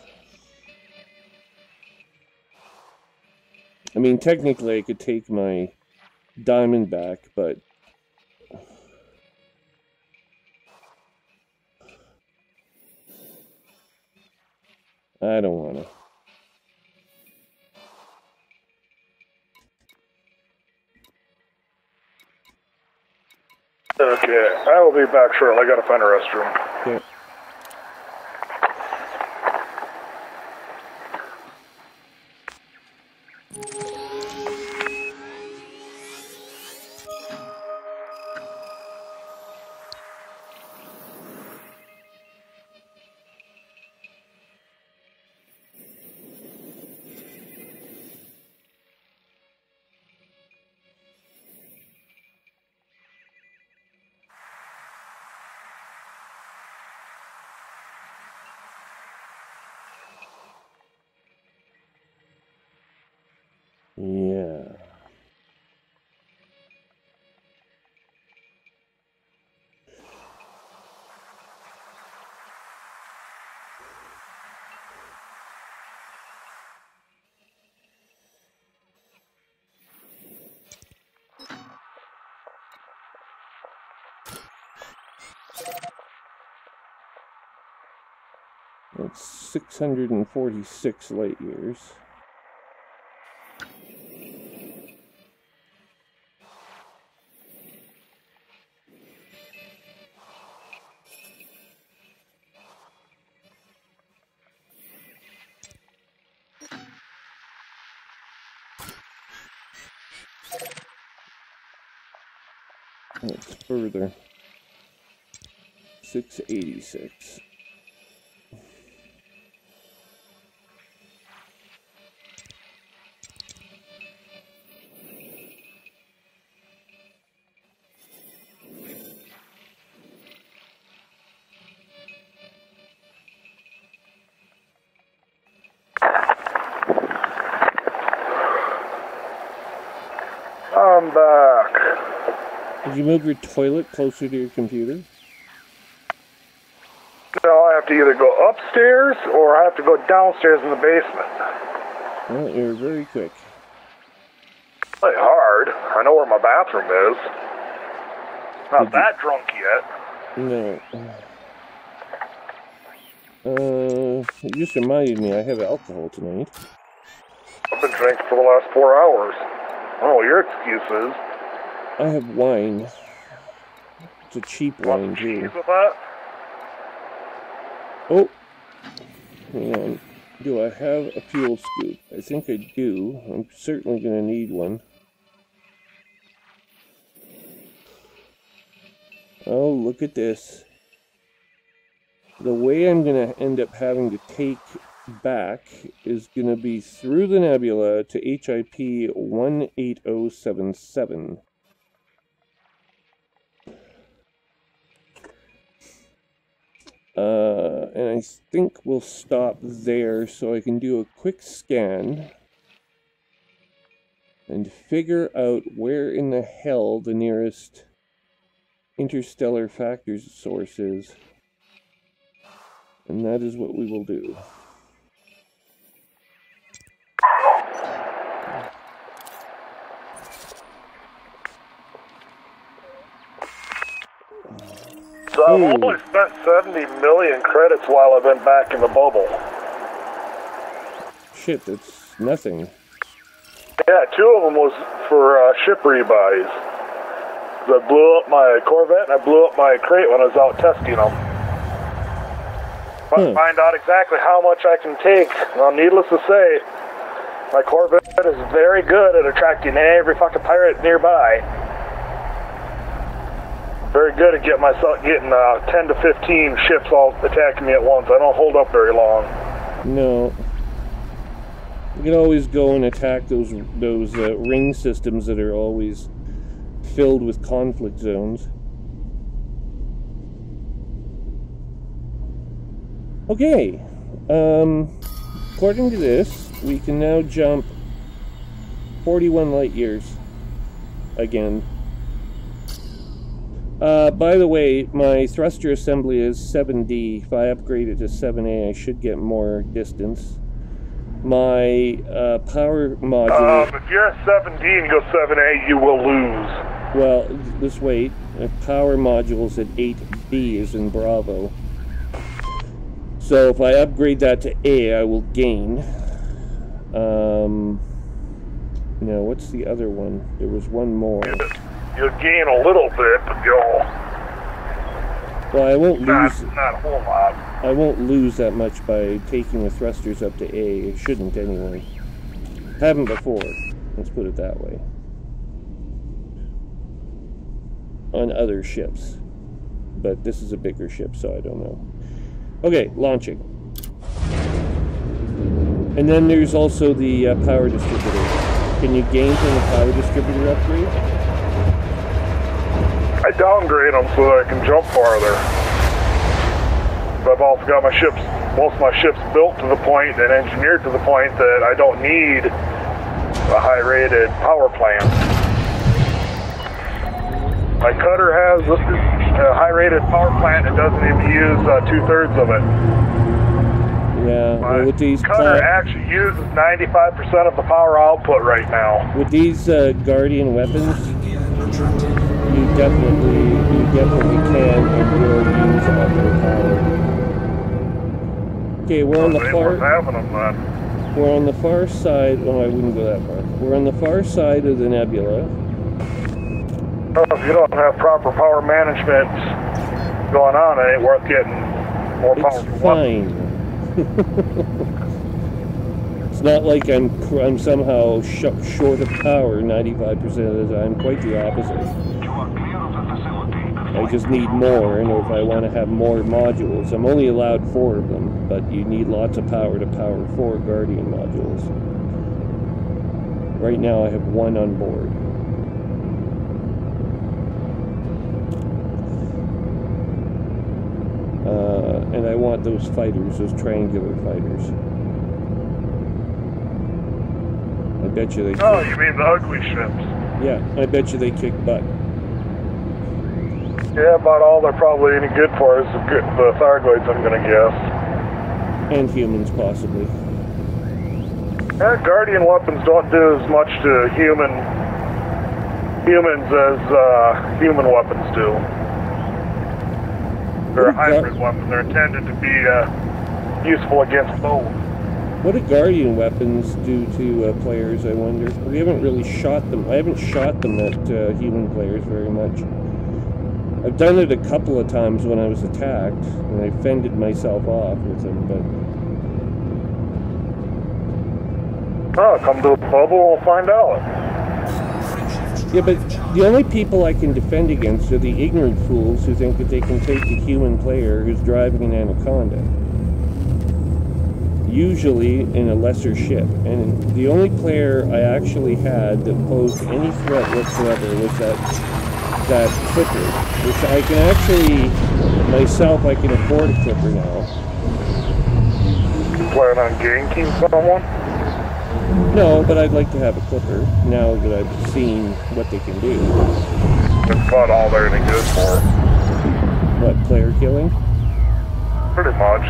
I mean, technically I could take my diamond back, but... I don't want to. Okay, I will be back shortly. I gotta find a restroom. Okay. Yeah. That's 646 light years. That's further. 686. I'm back. Did you move your toilet closer to your computer? No, I have to either go upstairs or I have to go downstairs in the basement. Well, you're very quick. Really hard. I know where my bathroom is. Not that drunk yet. No. It just reminded me I have alcohol tonight. I've been drinking for the last 4 hours. I don't know what your excuse is. I have wine. It's a cheap wine, too. Cheese with that? Oh! Hang on. Do I have a fuel scoop? I think I do. I'm certainly going to need one. Oh, look at this. The way I'm going to end up having to take back is going to be through the nebula to HIP 18077. And I think we'll stop there so I can do a quick scan and figure out where in the hell the nearest interstellar factors source is. And that is what we will do. So I've only spent 70 million credits while I've been back in the bubble. Shit, that's nothing. Yeah, 2 of them was for ship rebuys. I blew up my Corvette and I blew up my crate when I was out testing them. But find out exactly how much I can take. Well, needless to say, my Corvette is very good at attracting every fucking pirate nearby. Very good at getting 10 to 15 ships all attacking me at once. I don't hold up very long. No. You can always go and attack those ring systems that are always filled with conflict zones. Okay. According to this, we can now jump 41 light years again. By the way, my thruster assembly is 7D. If I upgrade it to 7A, I should get more distance. My power module... if you're at 7D and you go 7A, you will lose. Well, just wait. Power module's at 8B, as in Bravo. So if I upgrade that to A, I will gain. Now, what's the other one? There was one more. You'll gain a little bit, but you'll... Well, I won't lose... Not a whole lot. I won't lose that much by taking the thrusters up to A. I shouldn't, anyway. Haven't before. Let's put it that way. On other ships. But this is a bigger ship, so I don't know. Okay, launching. And then there's also the power distributor. Can you gain from the power distributor upgrade? I downgrade them so that I can jump farther. But I've also got most of my ships built to the point and engineered to the point that I don't need a high-rated power plant. My cutter has a high-rated power plant and doesn't even use 2/3 of it. Yeah, well, with these cutter actually uses 95% of the power output right now. With these Guardian weapons, you definitely can and will use all their power. Okay, we're on the far side. Oh, I wouldn't go that far. We're on the far side of the nebula. Oh, if you don't have proper power management going on, it ain't worth getting more power. It's fine. It's not like I'm somehow short of power 95% of the time. Quite the opposite. I just need more, and if I want to have more modules, I'm only allowed 4 of them, but you need lots of power to power 4 Guardian modules. Right now I have 1 on board. And I want those fighters, those triangular fighters. I bet you they kick. Oh, you mean the ugly ships? Yeah, I bet you they kick butt. Yeah, about all they're probably any good for is the Thargoids, I'm gonna guess. And humans, possibly. Yeah, Guardian weapons don't do as much to humans as human weapons do. They're a hybrid weapon. They're intended to be useful against both. What do Guardian weapons do to players, I wonder? We haven't really shot them. I haven't shot them at human players very much. I've done it a couple of times when I was attacked, and I fended myself off with them, but... Oh, come to the bubble, we'll find out. Yeah, but the only people I can defend against are the ignorant fools who think that they can take a human player who's driving an Anaconda. Usually in a lesser ship. And the only player I actually had that posed any threat whatsoever was that clipper, which I can actually, myself, I can afford a clipper now. Plan on ganking someone? No, but I'd like to have a clipper now that I've seen what they can do. That's about all they're any good for. What, player killing? Pretty much.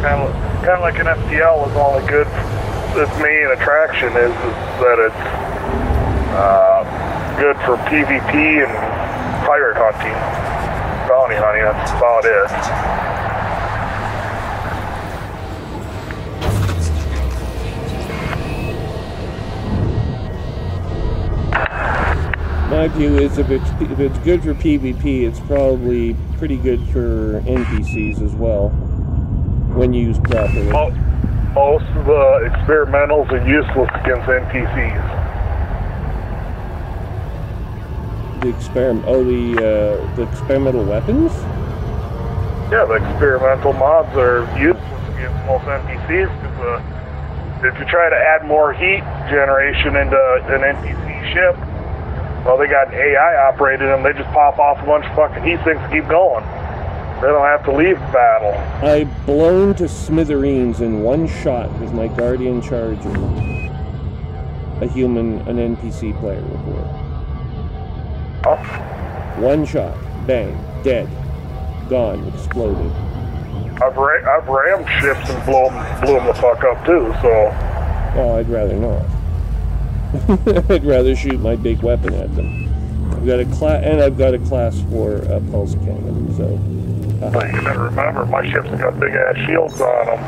Kind of like an FTL is only good. Its main attraction is that it's good for PvP and pirate hunting, bounty hunting. That's about it. My view is if it's good for PvP, it's probably pretty good for NPCs as well, when used properly. Most of the experimentals are useless against NPCs. The experimental weapons? Yeah, the experimental mobs are useless against most NPCs because if you try to add more heat generation into an NPC ship, well, they got an AI operated them. They just pop off a bunch of fucking heat sinks and keep going. They don't have to leave the battle. I've blown to smithereens in one shot with my Guardian Charger an NPC player before. Huh? One shot, bang, dead, gone, exploded. I've rammed ships and blew them the fuck up too. So. Oh, I'd rather not. I'd rather shoot my big weapon at them. I've got a class 4 pulse cannon, so. You gotta remember, my ships have got big ass shields on them.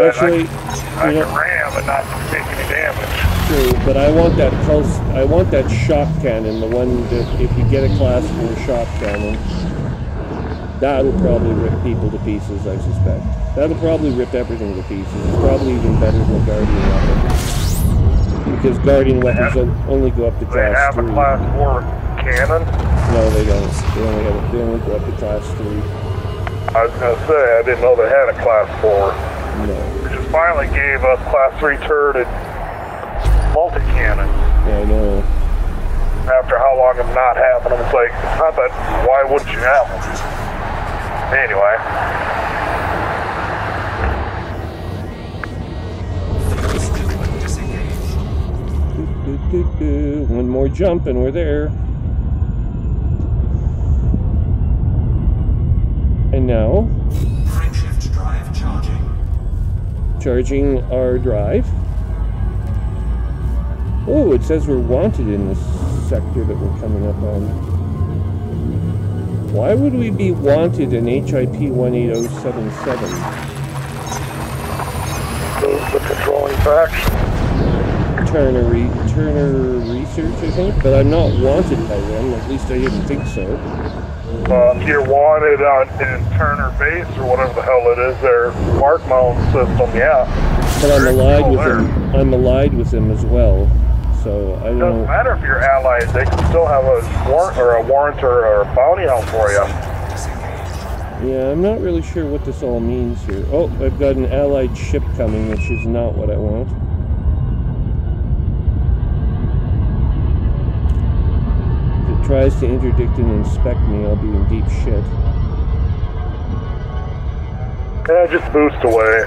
Actually, I can ram and not take any damage. True, but I want that pulse. I want that shock cannon, the one that if you get a class 4 shock cannon, that'll probably rip people to pieces. I suspect that'll probably rip everything to pieces. It's probably even better than the Guardian weapon. Because Guardian weapons only go up to class 3. They have a class 4 cannon? No, they don't. They only go up to class 3. I was gonna say, I didn't know they had a class 4. No. They just finally gave us class 3 turreted multi-cannon. Yeah, I know. After how long of not having them, it's like, not that, why wouldn't you have them? Anyway. One more jump and we're there. And now, Frameshift drive charging our drive. Oh, it says we're wanted in this sector that we're coming up on. Why would we be wanted in HIP 18077? The controlling faction. Turner Research, I think, but I'm not wanted by them. At least I didn't think so. If you're wanted in Turner Base or whatever the hell it is, their mark mount system, yeah. But I'm allied with them. I'm allied with them as well. So I don't know. Doesn't matter if you're allied; they can still have a warrant or a bounty out for you. Yeah, I'm not really sure what this all means here. Oh, I've got an allied ship coming, which is not what I want. Tries to interdict and inspect me, I'll be in deep shit. Yeah, just boost away.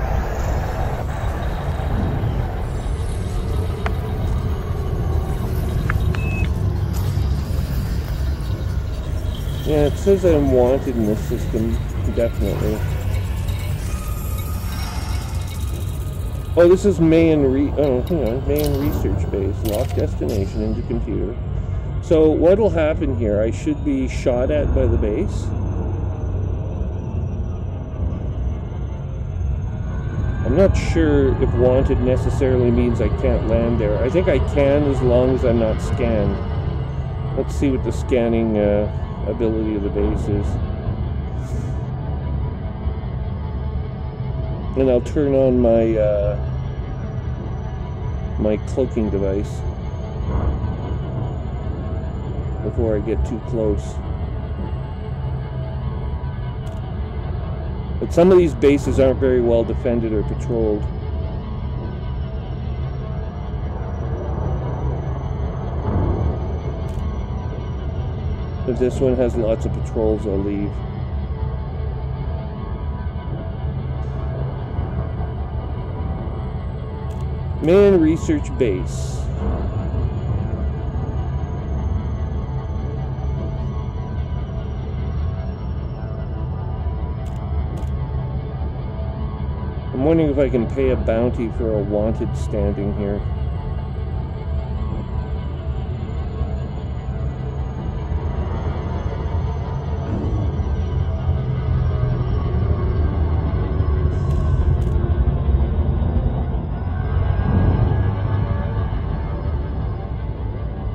Yeah, it says I'm wanted in this system, definitely. Oh, this is Mayan Research Base. Lock destination into computer. So what'll happen here? I should be shot at by the base. I'm not sure if wanted necessarily means I can't land there. I think I can as long as I'm not scanned. Let's see what the scanning ability of the base is. And I'll turn on my my cloaking device before I get too close. But some of these bases aren't very well defended or patrolled. If this one has lots of patrols, I'll leave. Man Research Base. I'm wondering if I can pay a bounty for a wanted standing here.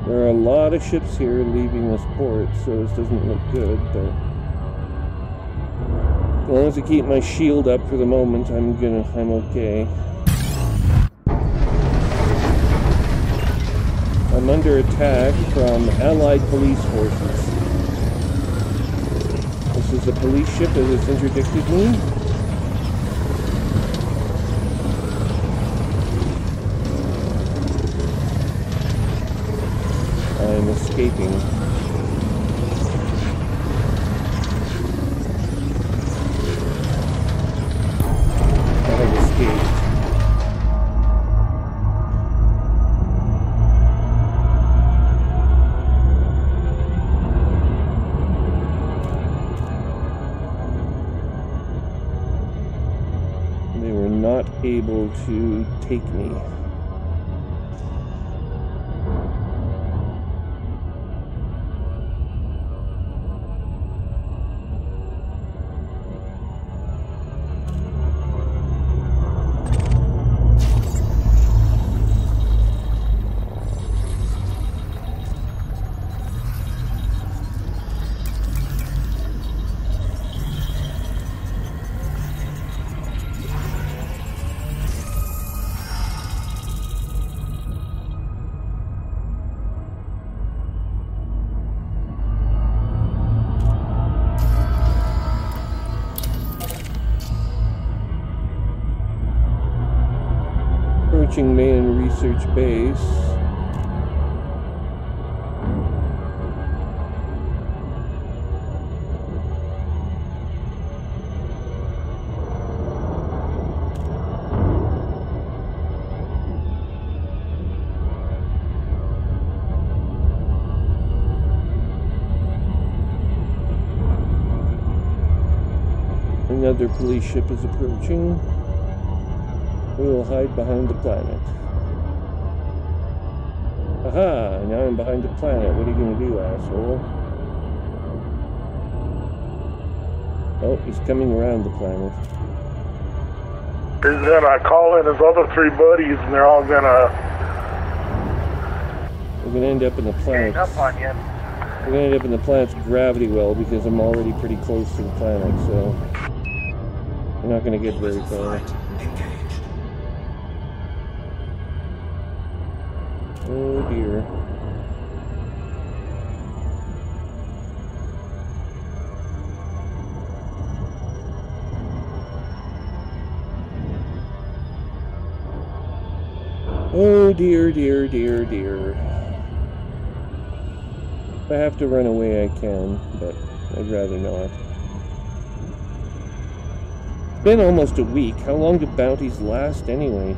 There are a lot of ships here leaving this port, so this doesn't look good, but as long as I keep my shield up for the moment, I'm okay. I'm under attack from Allied police forces. This is a police ship that has interdicted me. I'm escaping. I have escaped. They were not able to take me. Approaching Man Research Base. Another police ship is approaching. We will hide behind the planet. Aha! Now I'm behind the planet. What are you going to do, asshole? Oh, he's coming around the planet. He's gonna call in his other three buddies, and they're all gonna... We're going to end up in the planet. up on you. We're going to end up in the planet's gravity well because I'm already pretty close to the planet, so... We're not going to get very far. Oh dear. Oh dear, dear, dear, dear. If I have to run away, I can, but I'd rather not. It's been almost a week. How long do bounties last anyway?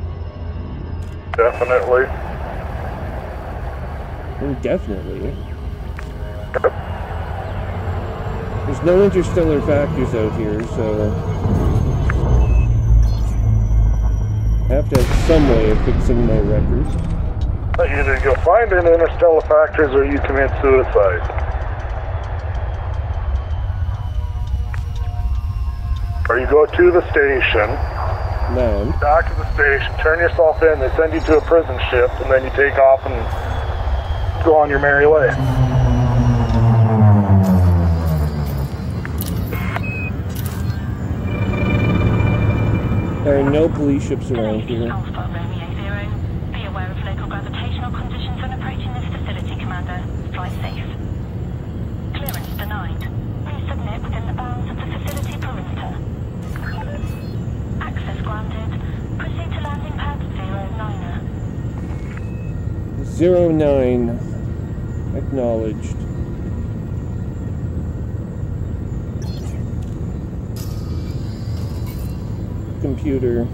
Definitely. Indefinitely. There's no interstellar factors out here, so I have to have some way of fixing my record. Either you'll find an interstellar factors or you commit suicide. Or you go to the station, Land. dock at the station, turn yourself in, they send you to a prison ship, and then you take off and go on your merry way. There are no police ships around here. Alpha Romeo 0. Be aware of local gravitational conditions when approaching this facility, Commander. Fly safe. Clearance denied. Please submit within the bounds of the facility perimeter. Access granted. Proceed to landing pad 09er. 09. Acknowledged. computer.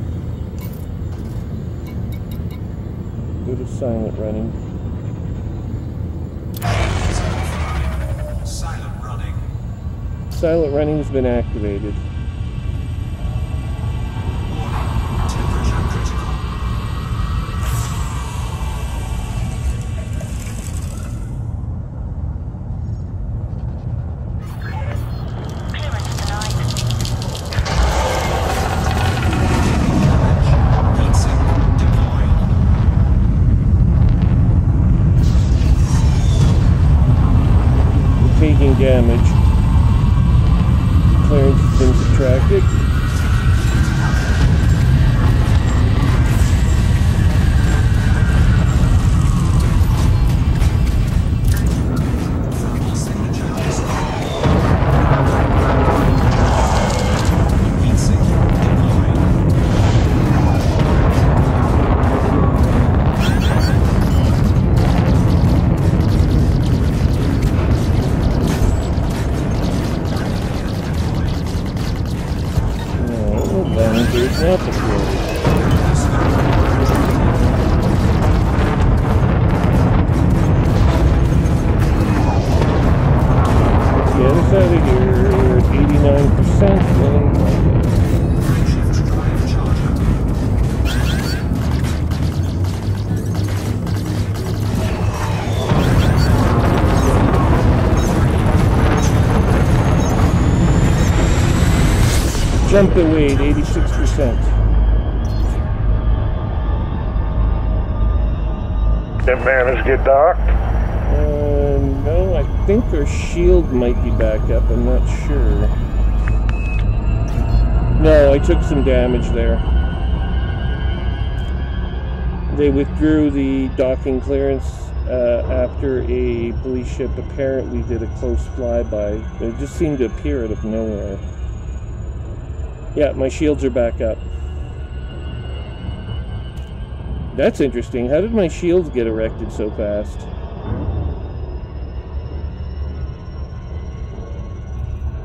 Go to silent running. Silent running. Silent running has been activated. Temperature critical. Clearance denied. Heat sink deployed. We're taking damage. Clearance has been subtracted. Thermal signature dislodged. Heat sink deployed. No, then there's not deployed. Get us out of here. We're at 89%. Shift drive charger. Jump the weight, 86%. Didn't manage to get docked. No, I think our shield might be back up. I'm not sure. No, I took some damage there. They withdrew the docking clearance after a police ship apparently did a close flyby. It just seemed to appear out of nowhere. Yeah, my shields are back up. That's interesting. How did my shields get erected so fast?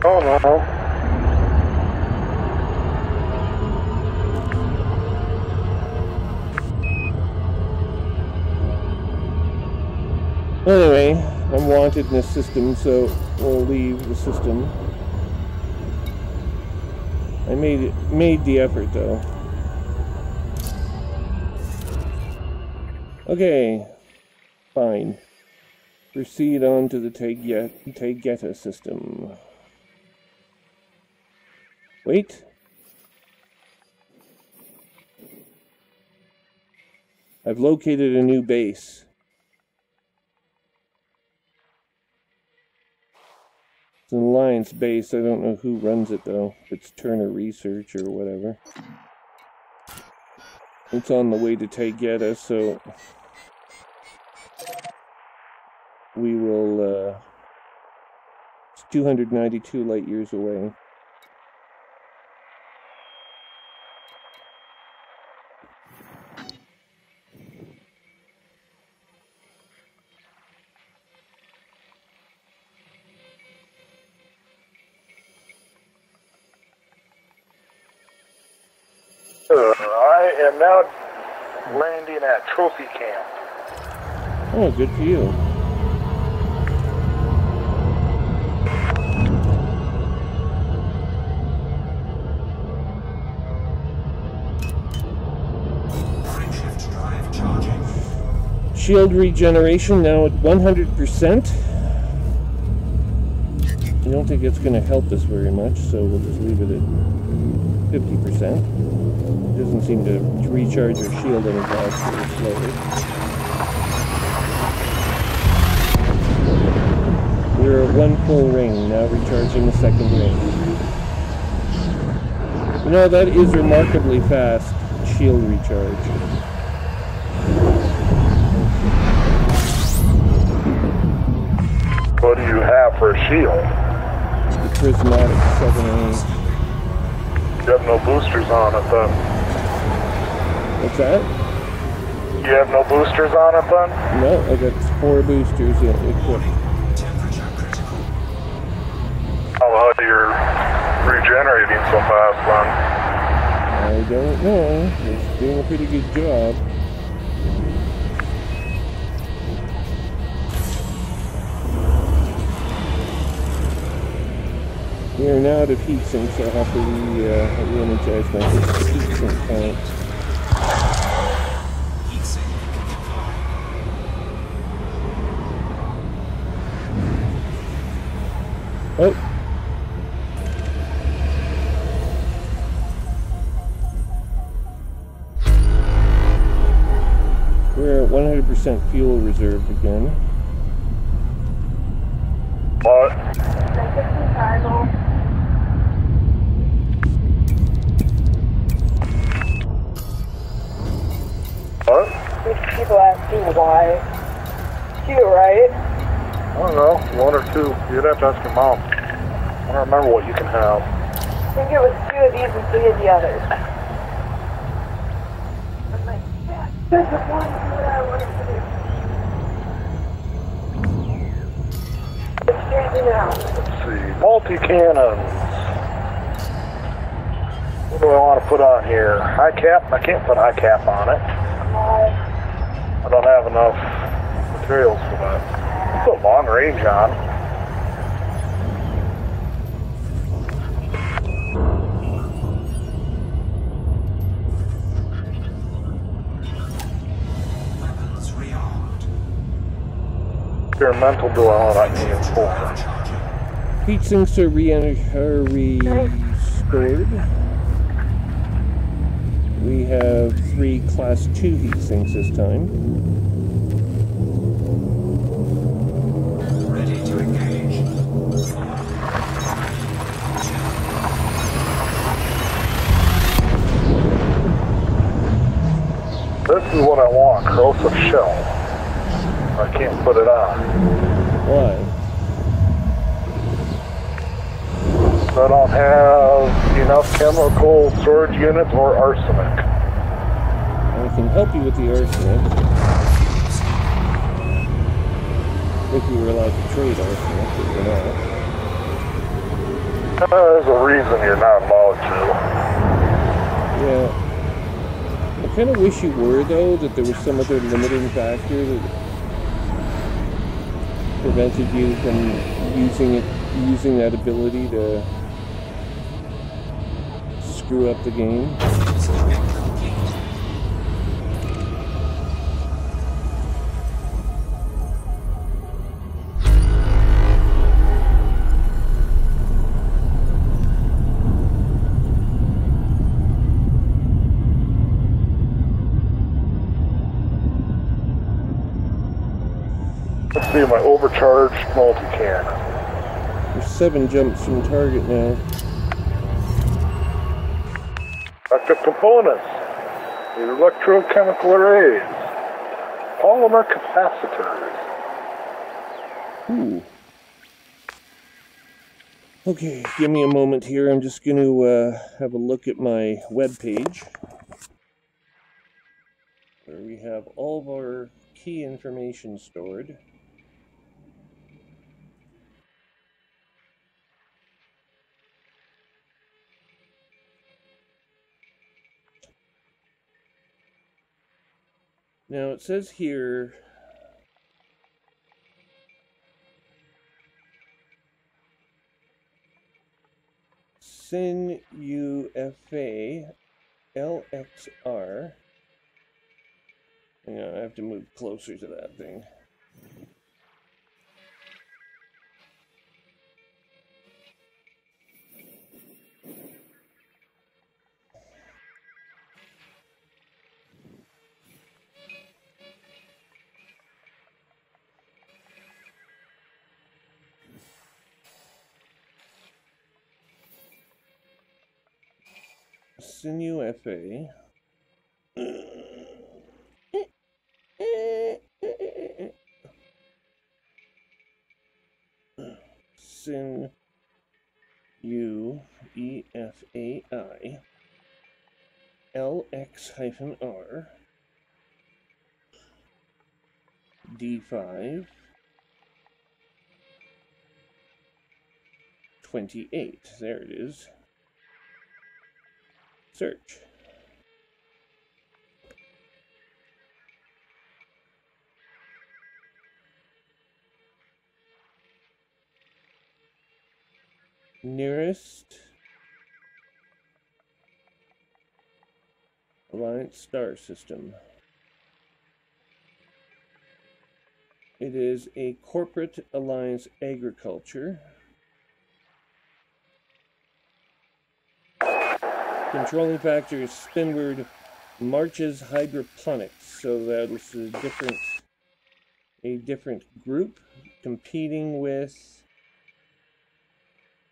Oh no. Anyway, I'm wanted in this system, so we'll leave the system. I made the effort, though. Okay, fine. Proceed on to the Taygeta system. Wait. I've located a new base. It's an Alliance base. I don't know who runs it, though. If it's Turner Research or whatever. It's on the way to Taygeta, so we will, it's 292 light years away. I am now landing at Trophy Camp. Oh, good for you. Shift drive charging. Shield regeneration now at 100%. I don't think it's going to help us very much, so we'll just leave it at 50%. It doesn't seem to recharge our shield any faster or slower. We're at one full ring, now recharging the second ring. You know, that is remarkably fast shield recharge. What do you have for a shield? The prismatic 7A. You have no boosters on it then. What's that? You have no boosters on it then? No, I got 4 boosters equipped. Temperature critical. How you're regenerating so fast then? I don't know. It's doing a pretty good job. We are now out of heat sinks, so I'll have to re-energize my heat sink tank. Heatsink applied. Oh! We're at 100% fuel reserve again. What? What? People ask me why. Cute, right? I don't know, one or two. You'd have to ask your mom. I don't remember what you can have. I think it was 2 of these and 3 of the others. I'm like, yeah, this is one that I wanted to do. It's changing now. Let's see, multi-cannons. What do I want to put on here? High cap? I can't put high cap on it. I don't have enough materials for that. Put long range on. Weapons rearmed. Experimental do I want on here for? Charging. Heat sinks are restored. We have 3 Class 2 heat sinks this time. Ready to engage. This is what I want, corrosive shell. I can't put it on. Why? I don't have enough chemical storage units or arsenic. I can help you with the arsenic. If you were allowed to trade arsenic, but you're not. There's a reason you're not allowed Yeah. I kind of wish you were, though, that there was some other limiting factor that prevented you from using that ability to screw up the game. to. Let's see my overcharged multi-cannon. There's 7 jumps from target now. Active components. The electrochemical arrays. Polymer capacitors. Ooh. Okay, give me a moment here. I'm just going to have a look at my web page, where we have all of our key information stored. Now it says here CNUFA LXR. Hang on, I have to move closer to that thing. CNUFA. CNUEFAI LX-R D5 28. There it is. Search. Nearest Alliance star system. It is a corporate alliance agriculture. Controlling factor is Spinward Marches Hydroponics, so that is a different group competing with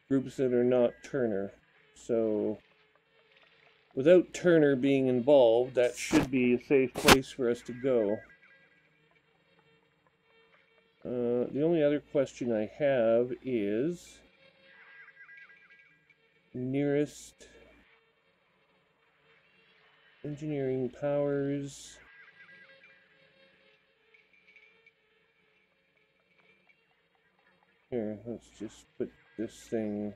groups that are not Turner. So without Turner being involved, that should be a safe place for us to go. The only other question I have is nearest engineering powers. Here, let's just put this thing.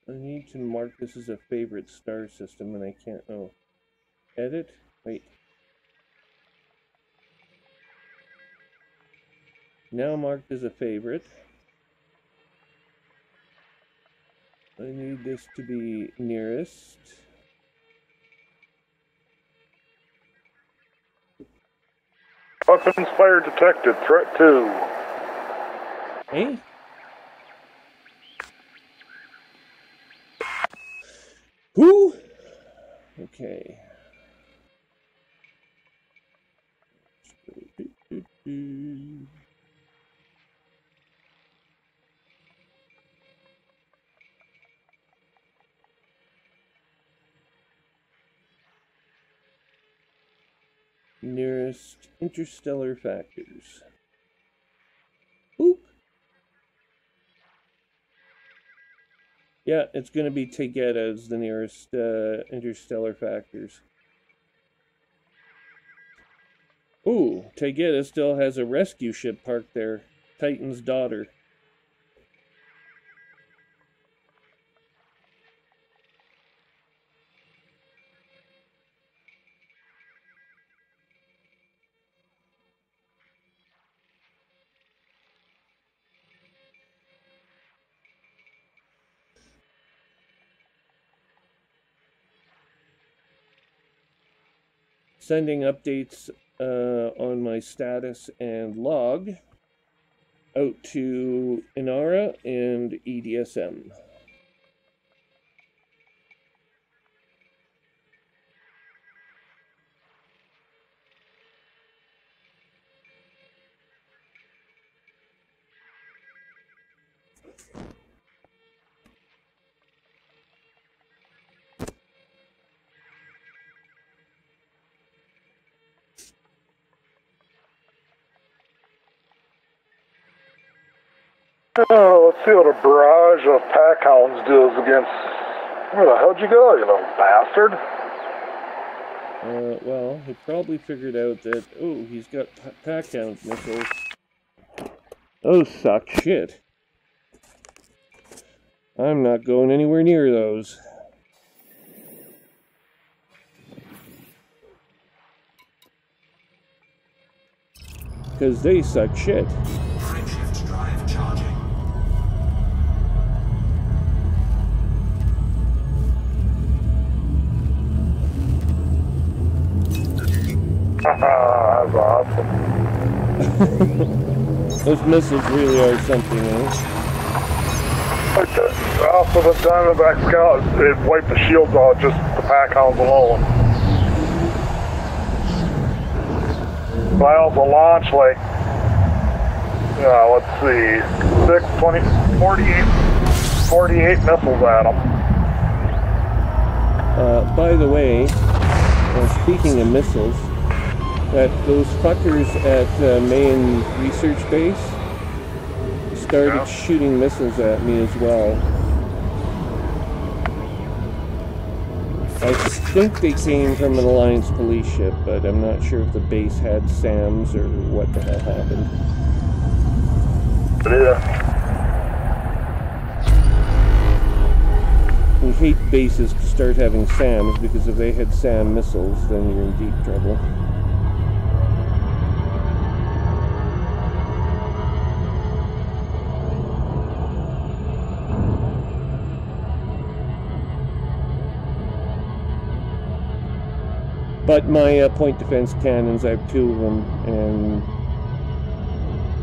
I need to mark this as a favorite star system, and I can't. Oh, edit? Wait. Now marked as a favorite. I need this to be nearest. Weapons fire detected. Threat 2. Hey? Who? Okay. Nearest interstellar factors. Oop. Yeah, it's going to be Tegeta as the nearest interstellar factors. Ooh, Tegeta still has a rescue ship parked there. Titan's daughter. Sending updates on my status and log out to Inara and EDSM. Oh, let's see what a barrage of pack hounds does against... Where the hell'd you go, you little bastard? Well, he probably figured out that, oh, he's got pack hound missiles. Those suck shit. I'm not going anywhere near those. Because they suck shit. Frameshift drive charging. Haha, that's awesome. Those missiles really are something else. Also, the Diamondback Scout, it wiped the shields out, just the pack hounds alone. So I also launched like, let's see, 48 missiles at them. By the way, speaking of missiles, those fuckers at Mayan Research Base started shooting missiles at me as well. I think they came from an Alliance police ship, but I'm not sure if the base had SAMs or what the hell happened. Yeah. We hate bases to start having SAMs, because if they had SAM missiles, then you're in deep trouble. But my point defense cannons, I have 2 of them, and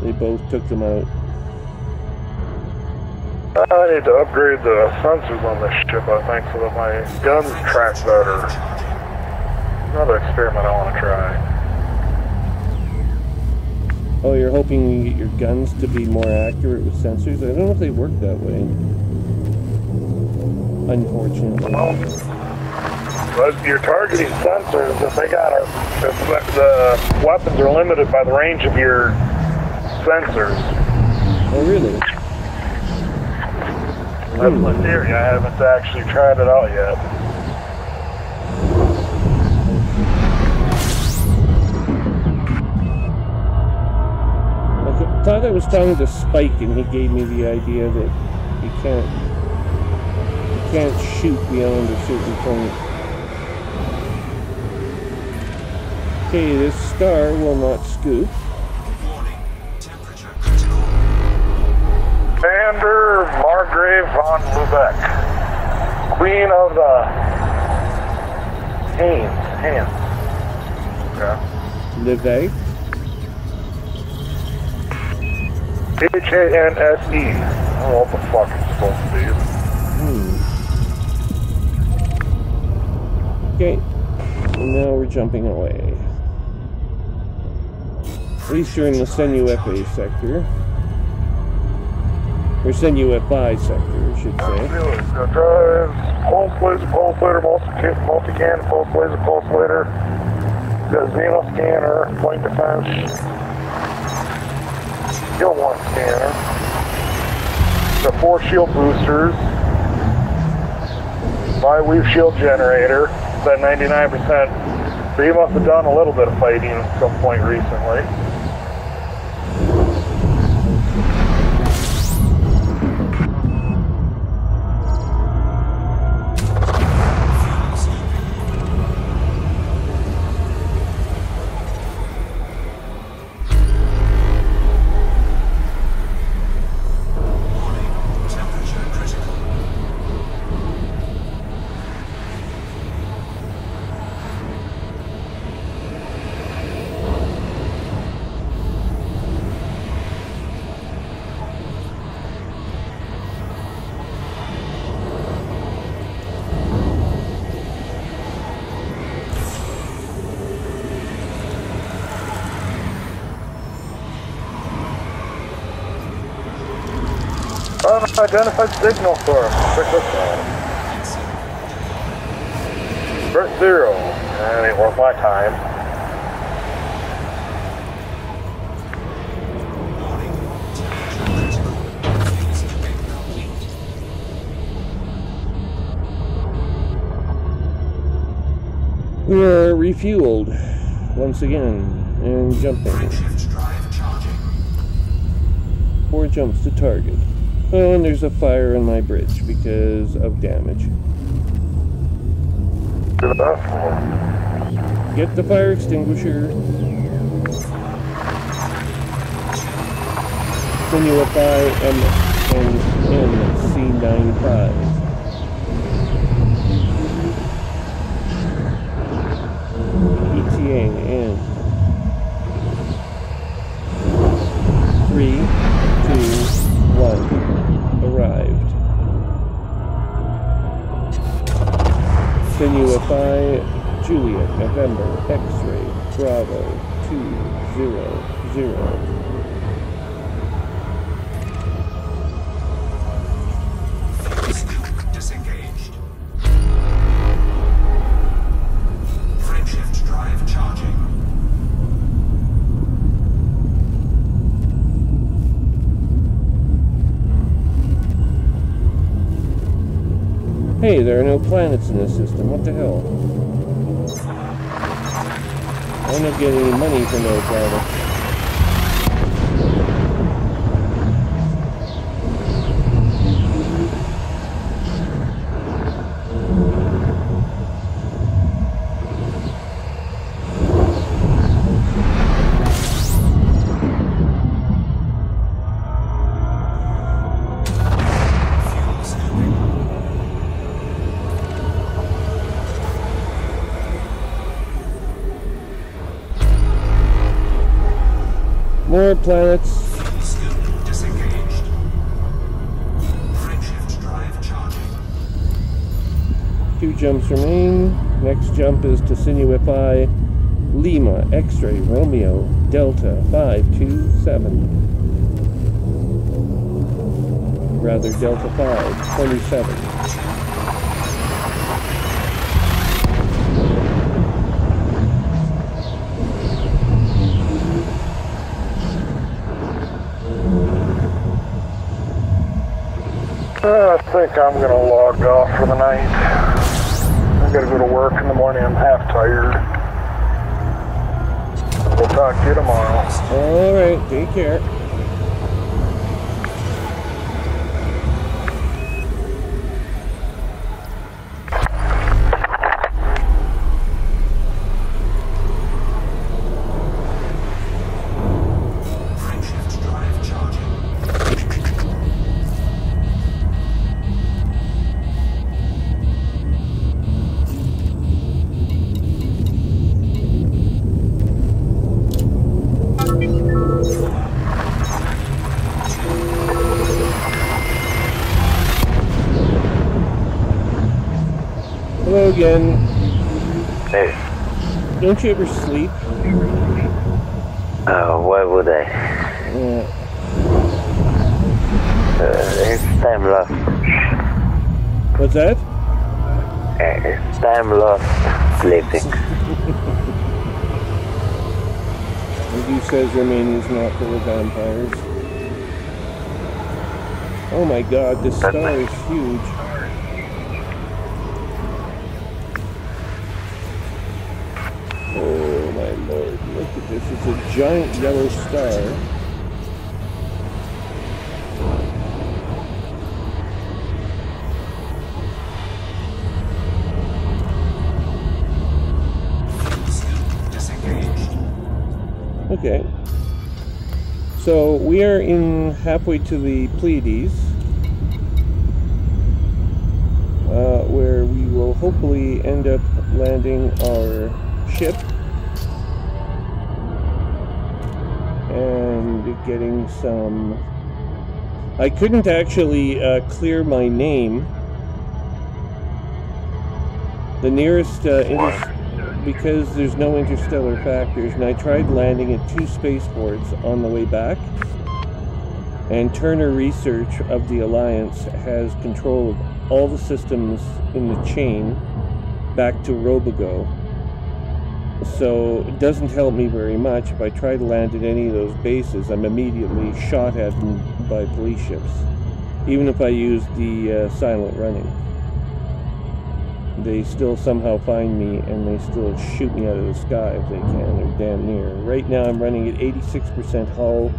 they both took them out. I need to upgrade the sensors on this ship, I think, so that my guns track better. Another experiment I want to try. Oh, you're hoping you get your guns to be more accurate with sensors? I don't know if they work that way. Unfortunately. But you're targeting sensors. If the weapons are limited by the range of your sensors. Oh, really? That's my theory. I haven't actually tried it out yet. I thought I was talking to Spike, and he gave me the idea that you can't shoot beyond a certain point. Okay, this star will not scoop. Warning. Temperature critical. Vander Margrave von Lubeck, Queen of the Hands. Okay. Levesque? Hanse. I don't know what the fuck it's supposed to be. Okay. And now we're jumping away. At least you're in the Senuefe sector. Or Senuefi sector, I should say. Drives, pulse laser, multi-cannon, pulse laser. Got Xeno scanner, point defense. Skill 1 scanner. Got 4 shield boosters. 5-weave shield generator. It's at 99%. So he must have done a little bit of fighting at some point recently. Unidentified signal source. Check this out. First 0. That ain't worth my time. We are refueled once again and jumping. Shift drive charging. 4 jumps to target. Oh, and there's a fire on my bridge because of damage. Get the fire extinguisher. Senuefi MNC95. ETA in 3, 2, 1. Arrived. Senuefi Juliet November X-ray Bravo 200. Disengaged. Frameshift drive charging. Hey, there are no planets in this system. What the hell? I'm not getting any money for no planets. More planets. Scoop disengaged. Frameshift drive charging. 2 jumps remain. Next jump is to Sinuify Lima, X-ray, Romeo, Delta, 527. Rather, Delta 5, 27. I think I'm going to log off for the night. I got to go to work in the morning. I'm half tired. We'll talk to you tomorrow. All right, take care. Frameshift drive charging. Hello again. Hey, Don't you ever sleep? why would I? It's time lost. What's that? It's time lost sleeping. Review says Romania's not full of vampires. Oh my god, this star is huge. Oh my lord, look at this. It's a giant yellow star. Scoop disengaged. Okay. So we are in halfway to the Pleiades, where we will hopefully end up landing our ship and getting some. I couldn't actually clear my name. The nearest because there's no interstellar factors, and I tried landing at 2 spaceports on the way back, and Turner Research of the Alliance has control of all the systems in the chain back to Robigo, so it doesn't help me very much. If I try to land at any of those bases, I'm immediately shot at by police ships, even if I use the silent running. They still somehow find me, and they still shoot me out of the sky if they can, or damn near. Right now I'm running at 86% hull.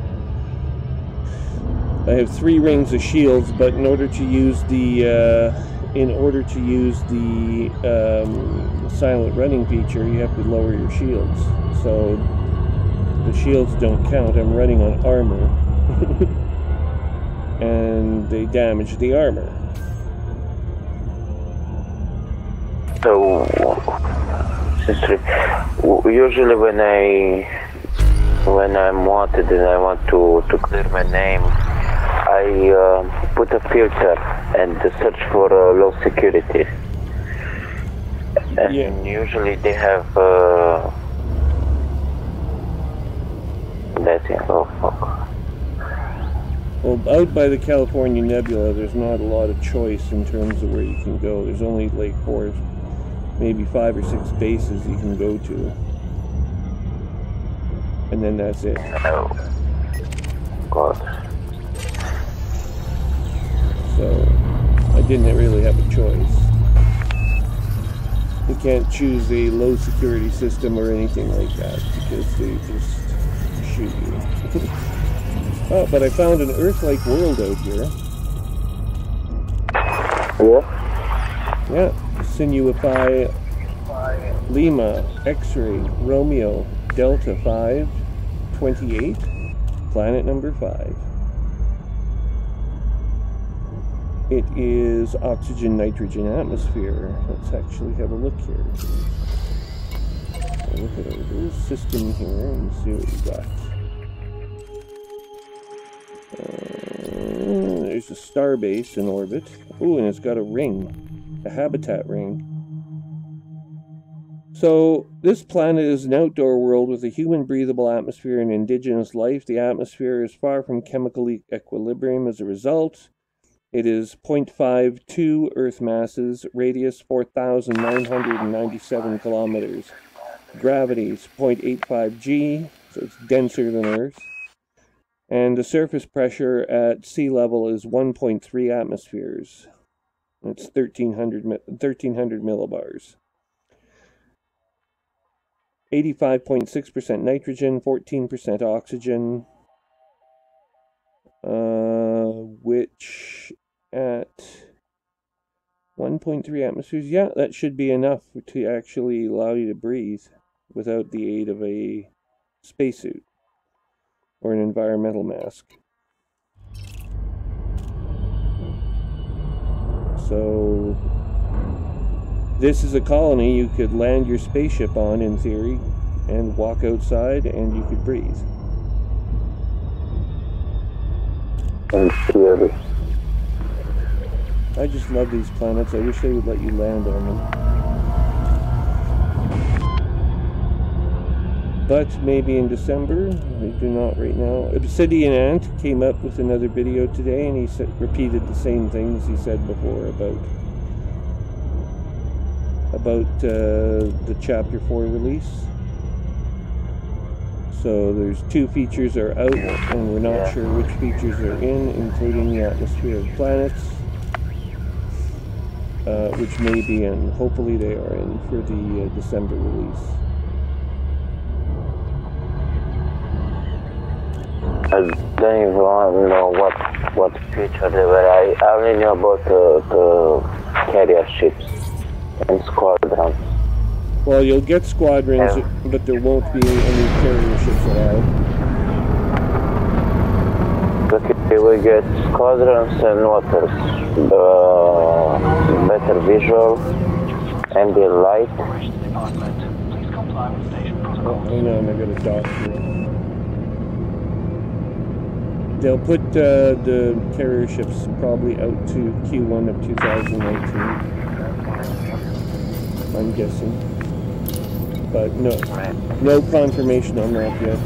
I have 3 rings of shields, but in order to use the silent running feature, you have to lower your shields. So the shields don't count. I'm running on armor, and they damage the armor. So, usually when I'm wanted and I want to clear my name, I put a filter and search for low security. And usually they have that thing. Oh fuck. Well, out by the California Nebula, there's not a lot of choice in terms of where you can go. There's only like 4, maybe 5 or 6 bases you can go to, and then that's it. Oh God. So I didn't really have a choice. You can't choose a low security system or anything like that because they just shoot you. Oh, but I found an Earth-like world out here. Yeah? Yeah. Sinuify Lima, X-ray, Romeo, Delta 5, 28, planet number 5. It is oxygen, nitrogen atmosphere. Let's actually have a look here. Look at our little system here and see what we got. There's a star base in orbit. Ooh, and it's got a ring. A habitat ring. So, this planet is an outdoor world with a human breathable atmosphere and indigenous life. The atmosphere is far from chemical equilibrium as a result. It is 0.52 Earth masses, radius 4,997 kilometers. Gravity is 0.85 G, so it's denser than Earth. And the surface pressure at sea level is 1.3 atmospheres. It's 1,300 millibars. 85.6% nitrogen, 14% oxygen, which at 1.3 atmospheres, yeah, that should be enough to actually allow you to breathe without the aid of a spacesuit or an environmental mask. So this is a colony you could land your spaceship on, in theory, and walk outside and you could breathe. I just love these planets. I wish they would let you land on them. But maybe in December. They do not right now. Obsidian Ant came up with another video today, and he repeated the same things he said before about the Chapter 4 release. So there's 2 features are out, and we're not sure which features are in, including the atmosphere of planets, which may be in. Hopefully they are in for the December release. I don't even know what feature they were. I only know about the carrier ships and squadrons. Well, you'll get squadrons, but there won't be any carrier ships allowed. Okay, we get squadrons and waters. Better visual, ambient light. Oh, hang on, I got a dock here. They'll put the carrier ships probably out to Q1 of 2019. I'm guessing. But no confirmation on that yet.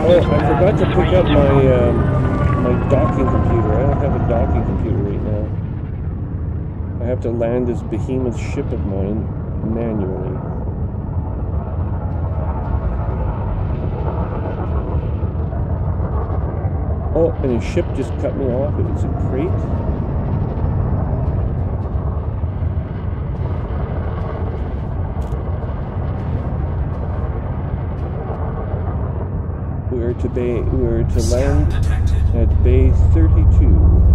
Oh, I forgot to pick up my docking computer. I don't have a docking computer right now. I have to land this behemoth ship of mine manually. Oh, and his ship just cut me off. It's a crate. We are to land at Bay 32.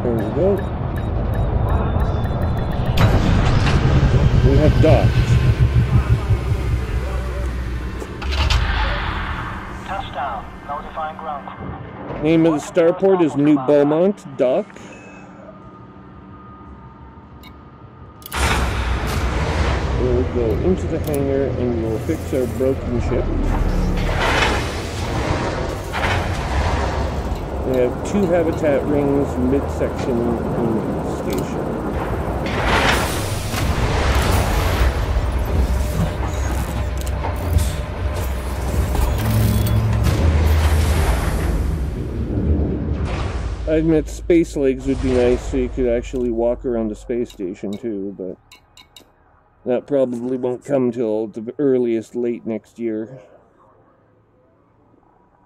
There we go. We have docked. Touchdown. Notifying ground crew. Name of the starport is New Beaumont Dock. We'll go into the hangar and we'll fix our broken ship. We have 2 habitat rings midsection in the station. I admit space legs would be nice so you could actually walk around the space station too, but that probably won't come till the earliest late next year.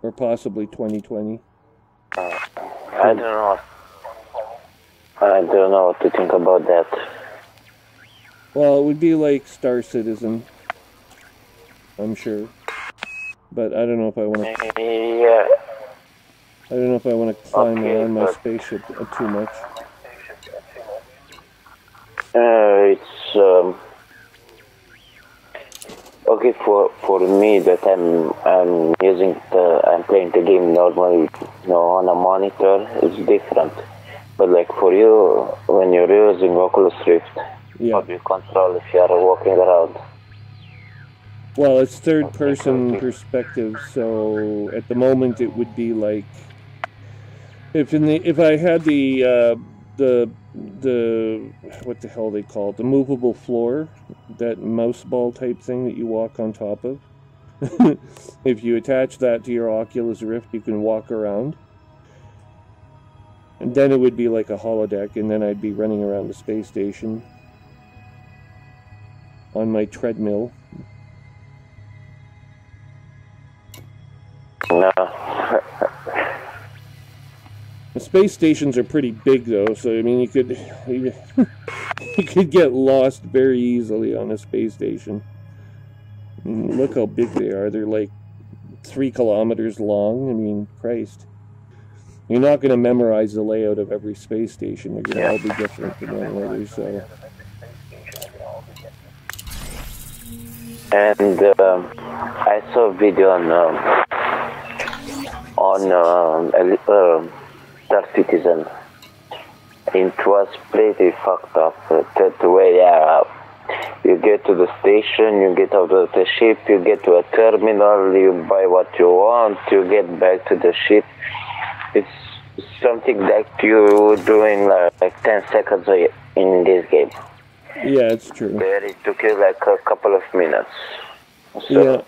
Or possibly 2020. I don't know. I don't know what to think about that. Well, it would be like Star Citizen, I'm sure. But I don't know if I want to. Yeah. I don't know if I want to climb Okay, around my but- spaceship too much. It's okay for me that I'm playing the game normally, on a monitor. It's different, but like for you, when you're using Oculus Rift, Yeah. how do you control if you are walking around? Well, it's third-person perspective, so at the moment it would be like if I had the what the hell they call it, the movable floor, that mouse ball type thing that you walk on top of. If you attach that to your Oculus Rift, you can walk around. And then it would be like a holodeck, and then I'd be running around the space station on my treadmill. No. The space stations are pretty big, though, so I mean, you could get lost very easily on a space station. I mean, look how big they are. They're like 3 kilometers long. I mean, Christ. You're not going to memorize the layout of every space station. They're going to all be different from one another, so... And I saw a video on Star Citizen. It was pretty fucked up. That way, you get to the station, you get out of the ship, you get to a terminal, you buy what you want, you get back to the ship. It's something that you do in like 10 seconds in this game. Yeah, it's true. There it took you like a couple of minutes. So Yeah.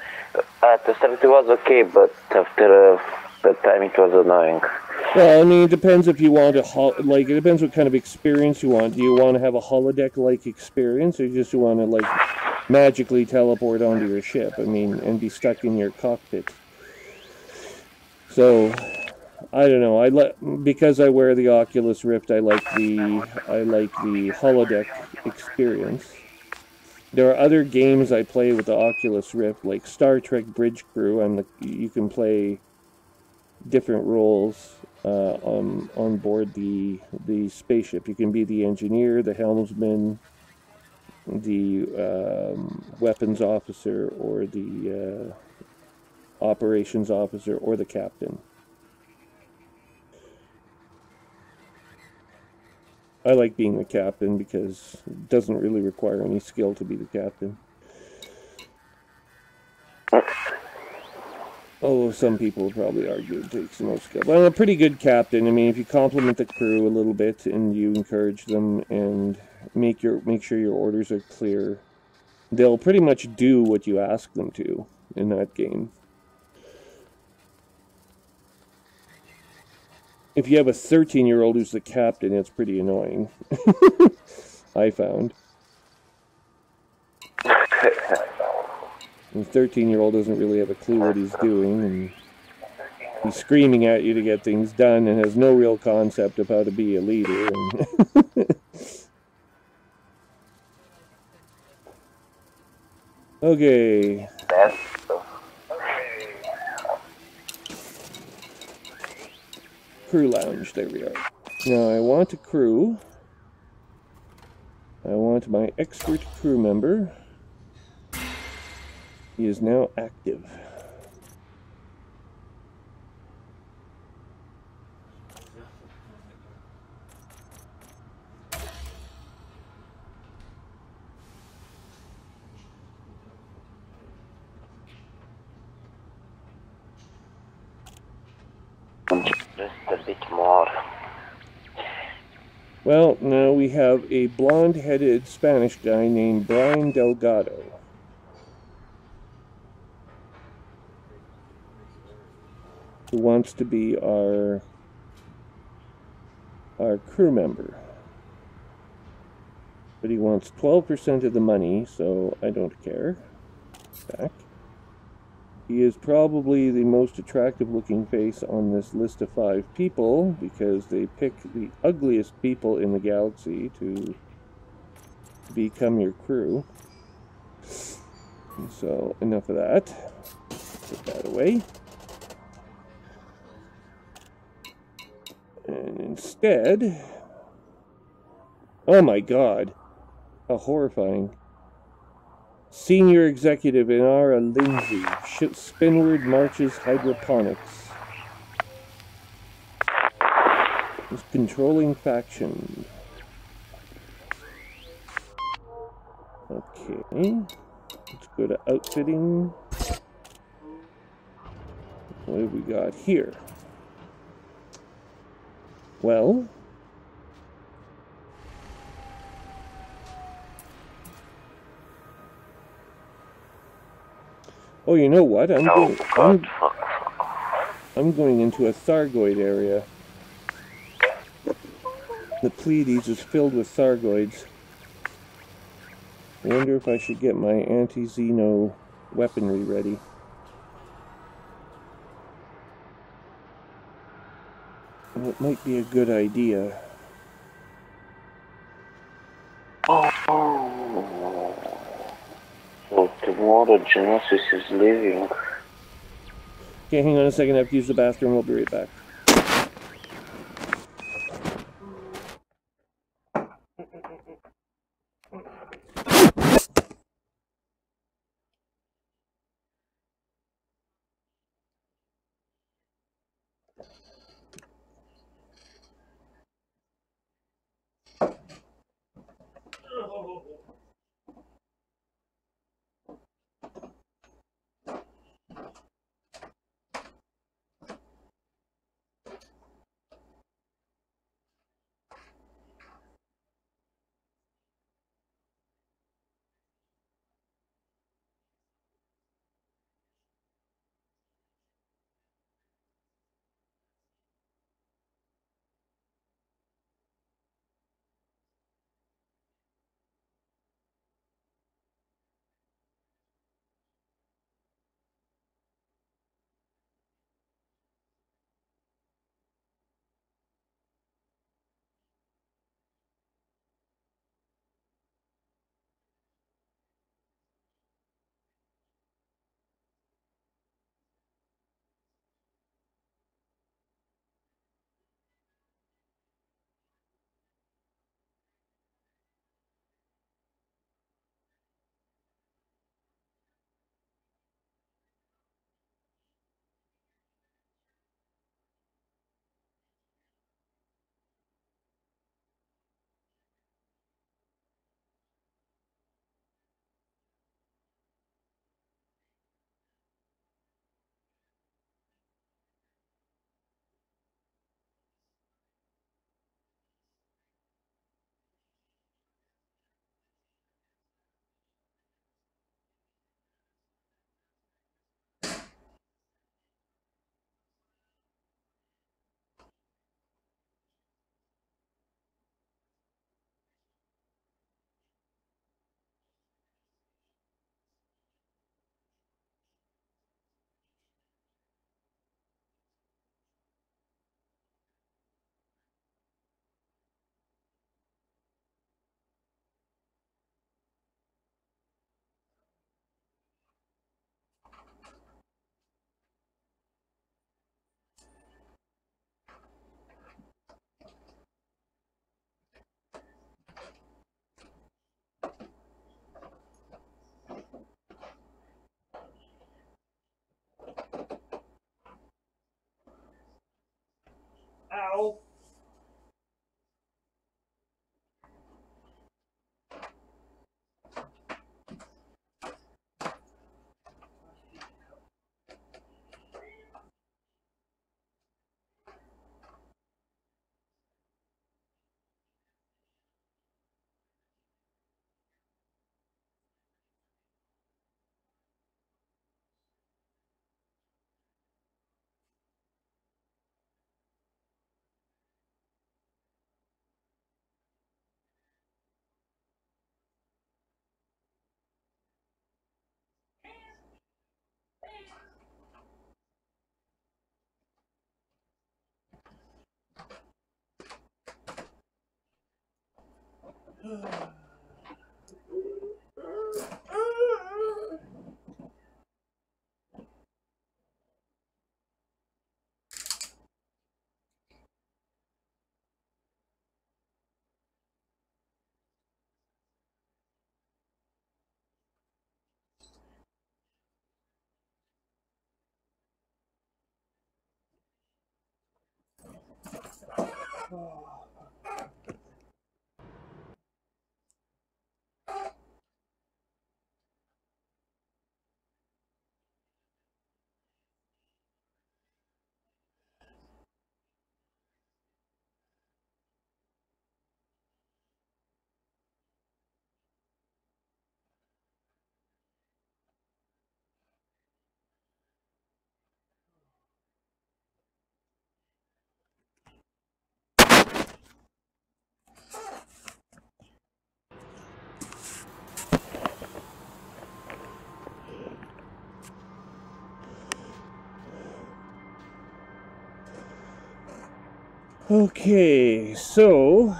At the start it was okay, but after the time it was annoying. Well, I mean, it depends if you want it depends what kind of experience you want. Do you want to have a holodeck-like experience, or just want to, like, magically teleport onto your ship, I mean, and be stuck in your cockpit? So, I don't know. Because I wear the Oculus Rift, I like the holodeck experience. There are other games I play with the Oculus Rift, like Star Trek Bridge Crew. You can play different roles on board the spaceship. You can be the engineer, the helmsman, the weapons officer, or the operations officer, or the captain. I like being the captain because it doesn't really require any skill to be the captain. Although some people would probably argue it takes the most skill. But I'm a pretty good captain. I mean, if you compliment the crew a little bit and you encourage them and make sure your orders are clear, they'll pretty much do what you ask them to in that game. If you have a 13-year-old who's the captain, it's pretty annoying. I found. The 13-year-old doesn't really have a clue what he's doing, and he's screaming at you to get things done and has no real concept of how to be a leader. And okay. Crew lounge, there we are. Now I want a crew. I want my expert crew member. He is now active. Just a bit more. Well, now we have a blonde-headed Spanish guy named Brian Delgado. Who wants to be our crew member. But he wants 12% of the money, so I don't care. Back. He is probably the most attractive looking face on this list of 5 people, because they pick the ugliest people in the galaxy to become your crew. So, enough of that. Put that away. And instead... Oh my god. How horrifying. Senior Executive Inara Lindsay. Spinward marches hydroponics. Is controlling faction. Okay. Let's go to outfitting. What have we got here? Well... Oh, you know what? I'm going into a Thargoid area. The Pleiades is filled with Thargoids. I wonder if I should get my anti-Xeno weaponry ready. Well, it might be a good idea. So tomorrow Genesis is leaving. Okay, hang on a second. I have to use the bathroom. We'll be right back. Okay, so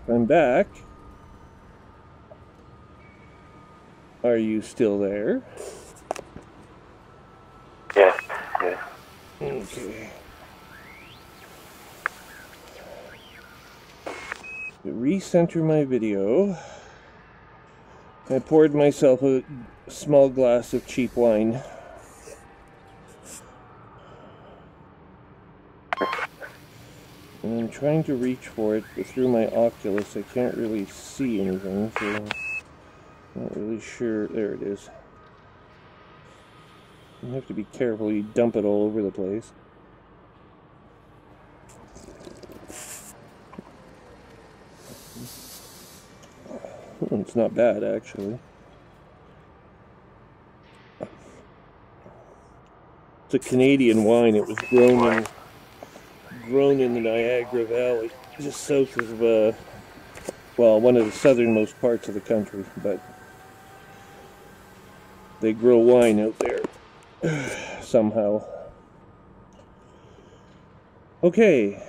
I'm back. Are you still there? Yeah, yeah. Okay. To recenter my video, I poured myself a small glass of cheap wine. And I'm trying to reach for it, but through my Oculus I can't really see anything, so I'm not really sure. There it is. You have to be careful, you dump it all over the place. It's not bad, actually. It's a Canadian wine. It was grown in the Niagara Valley, just south of, well, one of the southernmost parts of the country, but they grow wine out there somehow. Okay.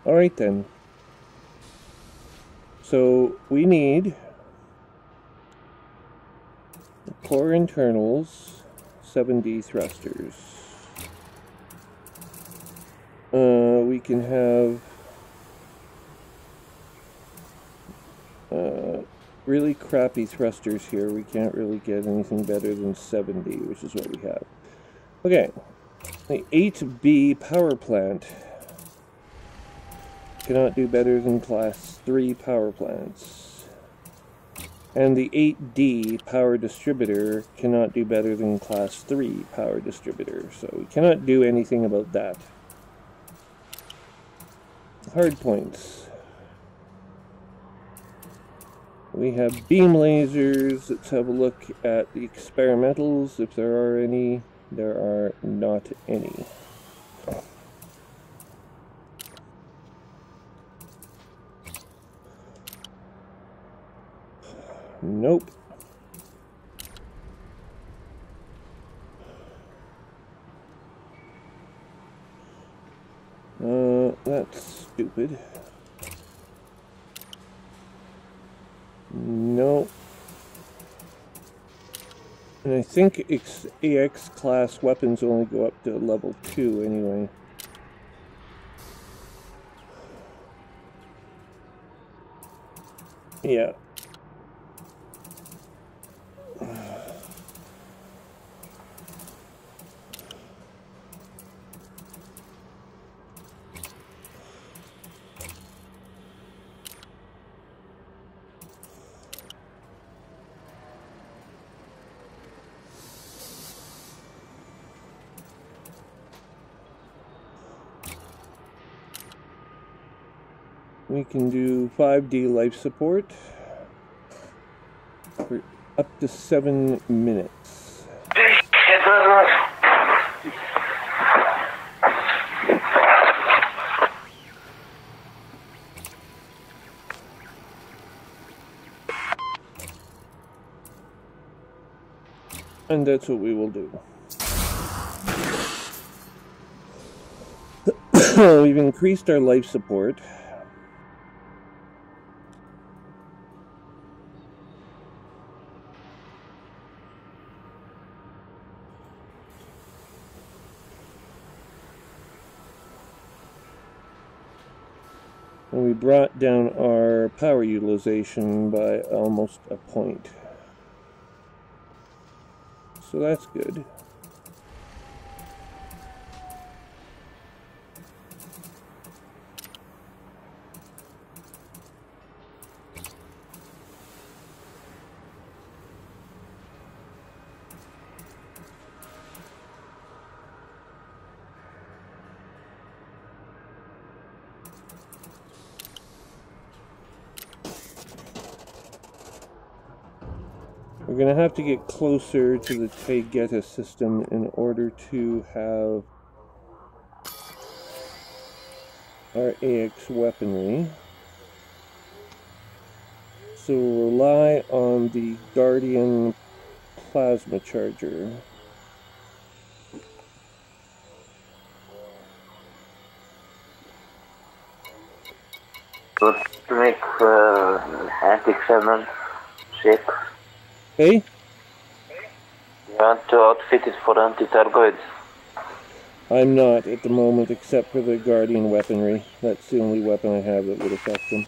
Alright then. So we need core internals, 7D thrusters. We can have really crappy thrusters here. We can't really get anything better than 70, which is what we have. Okay, the 8B power plant cannot do better than class 3 power plants. And the 8D power distributor cannot do better than class 3 power distributor. So we cannot do anything about that. Hard points. We have beam lasers. Let's have a look at the experimentals, if there are any. There are not any. Nope. That's stupid. No. And I think AX class weapons only go up to level 2 anyway. Yeah. We can do 5D life support for up to 7 minutes. And that's what we will do. We've increased our life support. And we brought down our power utilization by almost a point. So that's good. We're going to have to get closer to the Taygeta system in order to have our AX weaponry. So we'll rely on the Guardian plasma charger. Good to make anti-experiment ship. Hey? You want to outfit it for anti-targoids? I'm not at the moment, except for the Guardian weaponry. That's the only weapon I have that would affect them.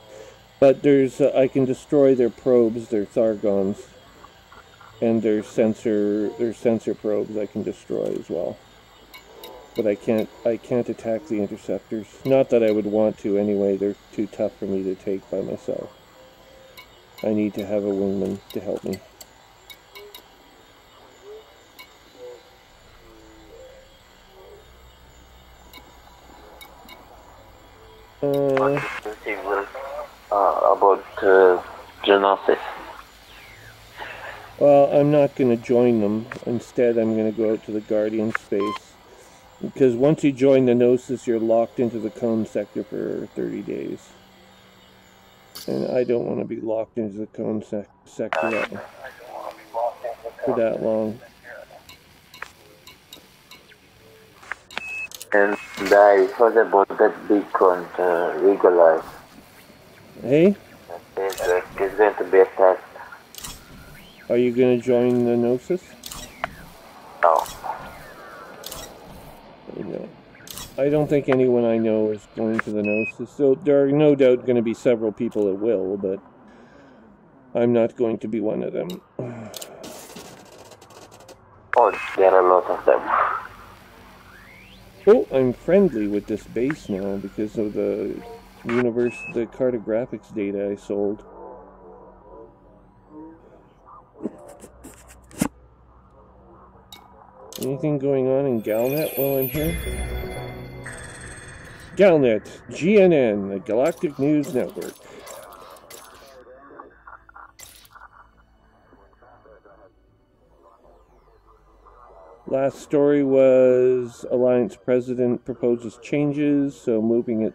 But there's, I can destroy their probes, their Thargons, and their sensor probes I can destroy as well. But I can't attack the interceptors. Not that I would want to anyway. They're too tough for me to take by myself. I need to have a wingman to help me. What do you think about Genesis? Well, I'm not going to join them. Instead, I'm going to go out to the Guardian space. Because once you join the Gnosis, you're locked into the Cone sector for 30 days. And I don't want to be locked into the Cone sector for that long. And I heard about that big con Regal. Hey? It's going to be attacked. Are you going to join the Gnosis? No. No. I don't think anyone I know is going to the Gnosis. So there are no doubt going to be several people that will, but I'm not going to be one of them. Oh, there are a lot of them. Oh, I'm friendly with this base now because of the the cartographics data I sold. Anything going on in Galnet while I'm here? Galnet, GNN, the Galactic News Network. Last story was Alliance President proposes changes, so moving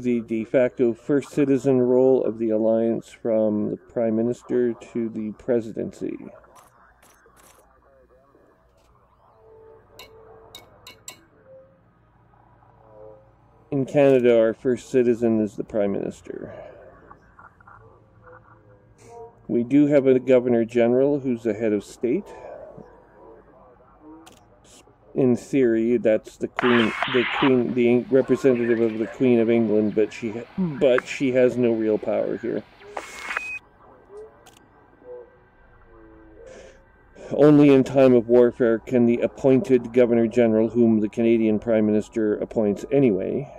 the de facto first citizen role of the Alliance from the Prime Minister to the Presidency. In Canada, our first citizen is the Prime Minister. We do have a Governor General who's the head of state. In theory, that's the representative of the Queen of England, but she has no real power here. Only in time of warfare can the appointed Governor General, whom the Canadian Prime Minister appoints anyway,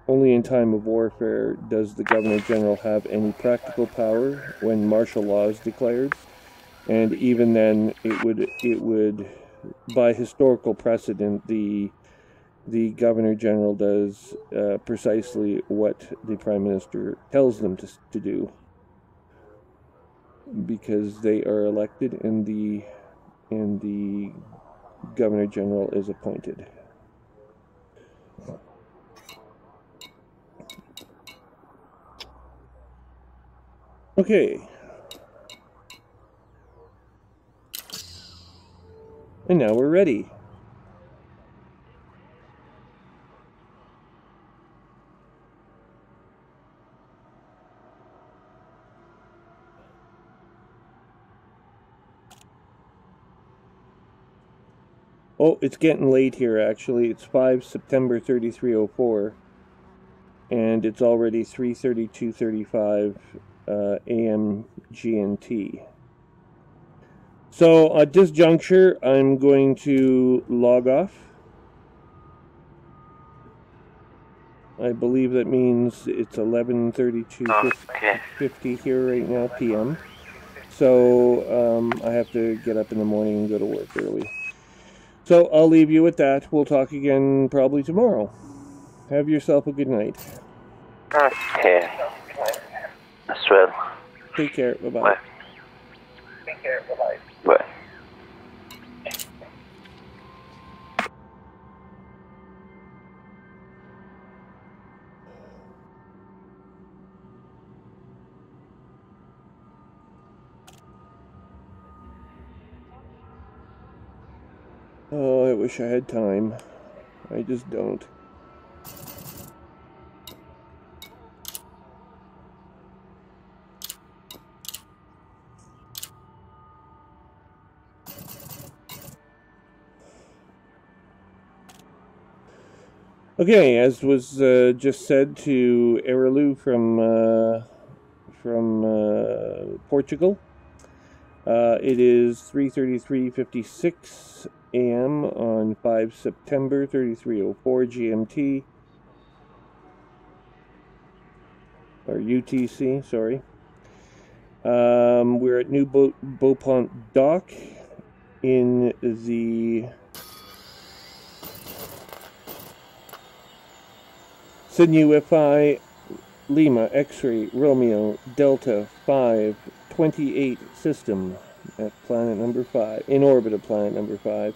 only in time of warfare does the Governor General have any practical power when martial law is declared. And even then, it would, by historical precedent, the Governor General does precisely what the Prime Minister tells them to do, because they are elected and the Governor General is appointed. Okay. And now we're ready. Oh, it's getting late here actually. It's 5 September 3304. And it's already 3:32:35 AM GMT. So at this juncture, I'm going to log off. I believe that means it's 11:32:50 here right now, PM. So I have to get up in the morning and go to work early. So I'll leave you with that. We'll talk again probably tomorrow. Have yourself a good night. Okay. As well. Take care. Bye-bye. Ouais. Take care. Bye-bye. Ouais. Oh, I wish I had time. I just don't. Okay, as was just said to Erelu from Portugal, it is 3:33:56 a.m. on 5 September 3304 GMT, or UTC, sorry. We're at New Beaupont Dock in the Sydney UFI Lima X-ray Romeo Delta 528 system at planet number 5, in orbit of planet number 5.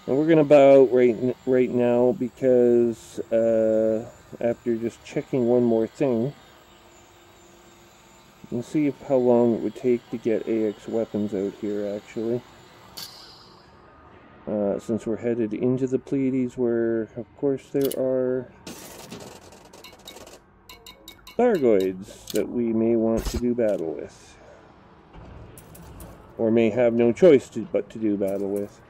And we're gonna bow right now because after just checking one more thing, and see how long it would take to get AX weapons out here actually. Since we're headed into the Pleiades, where of course there are Thargoids that we may want to do battle with, or may have no choice but to do battle with.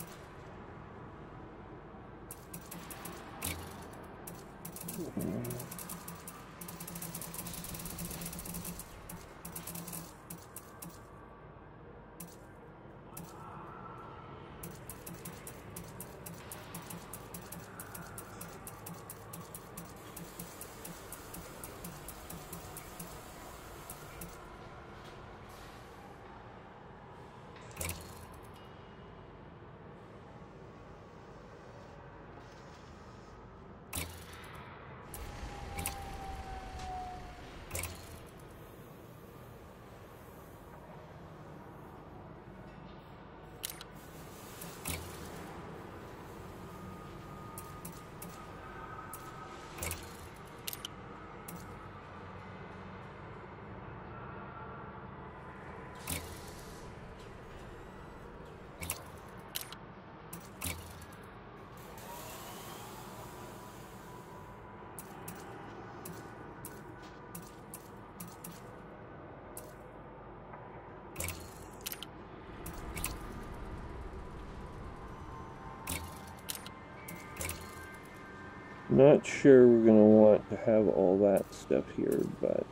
Not sure we're going to want to have all that stuff here, but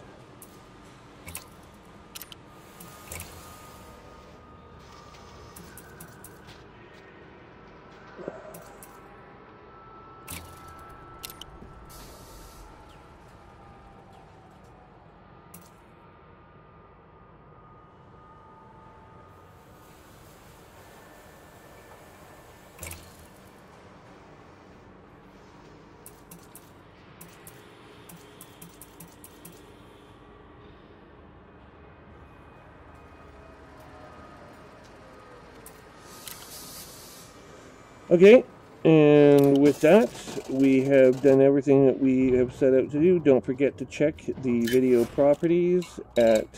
okay, and with that, we have done everything that we have set out to do. Don't forget to check the video properties at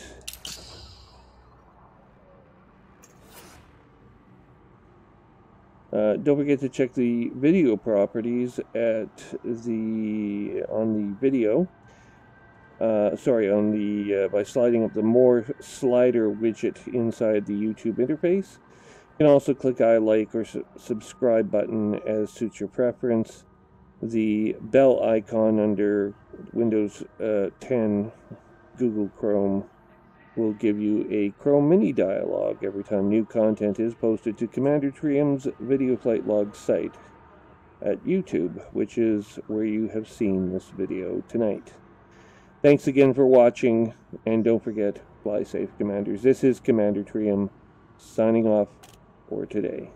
on the video. By sliding up the More slider widget inside the YouTube interface. You can also click I like or subscribe button as suits your preference. The bell icon under Windows 10 Google Chrome will give you a Chrome mini dialog every time new content is posted to Commander Trium's Video Flight Log site at YouTube, which is where you have seen this video tonight. Thanks again for watching, and don't forget, fly safe, Commanders. This is Commander Trium, signing off for today.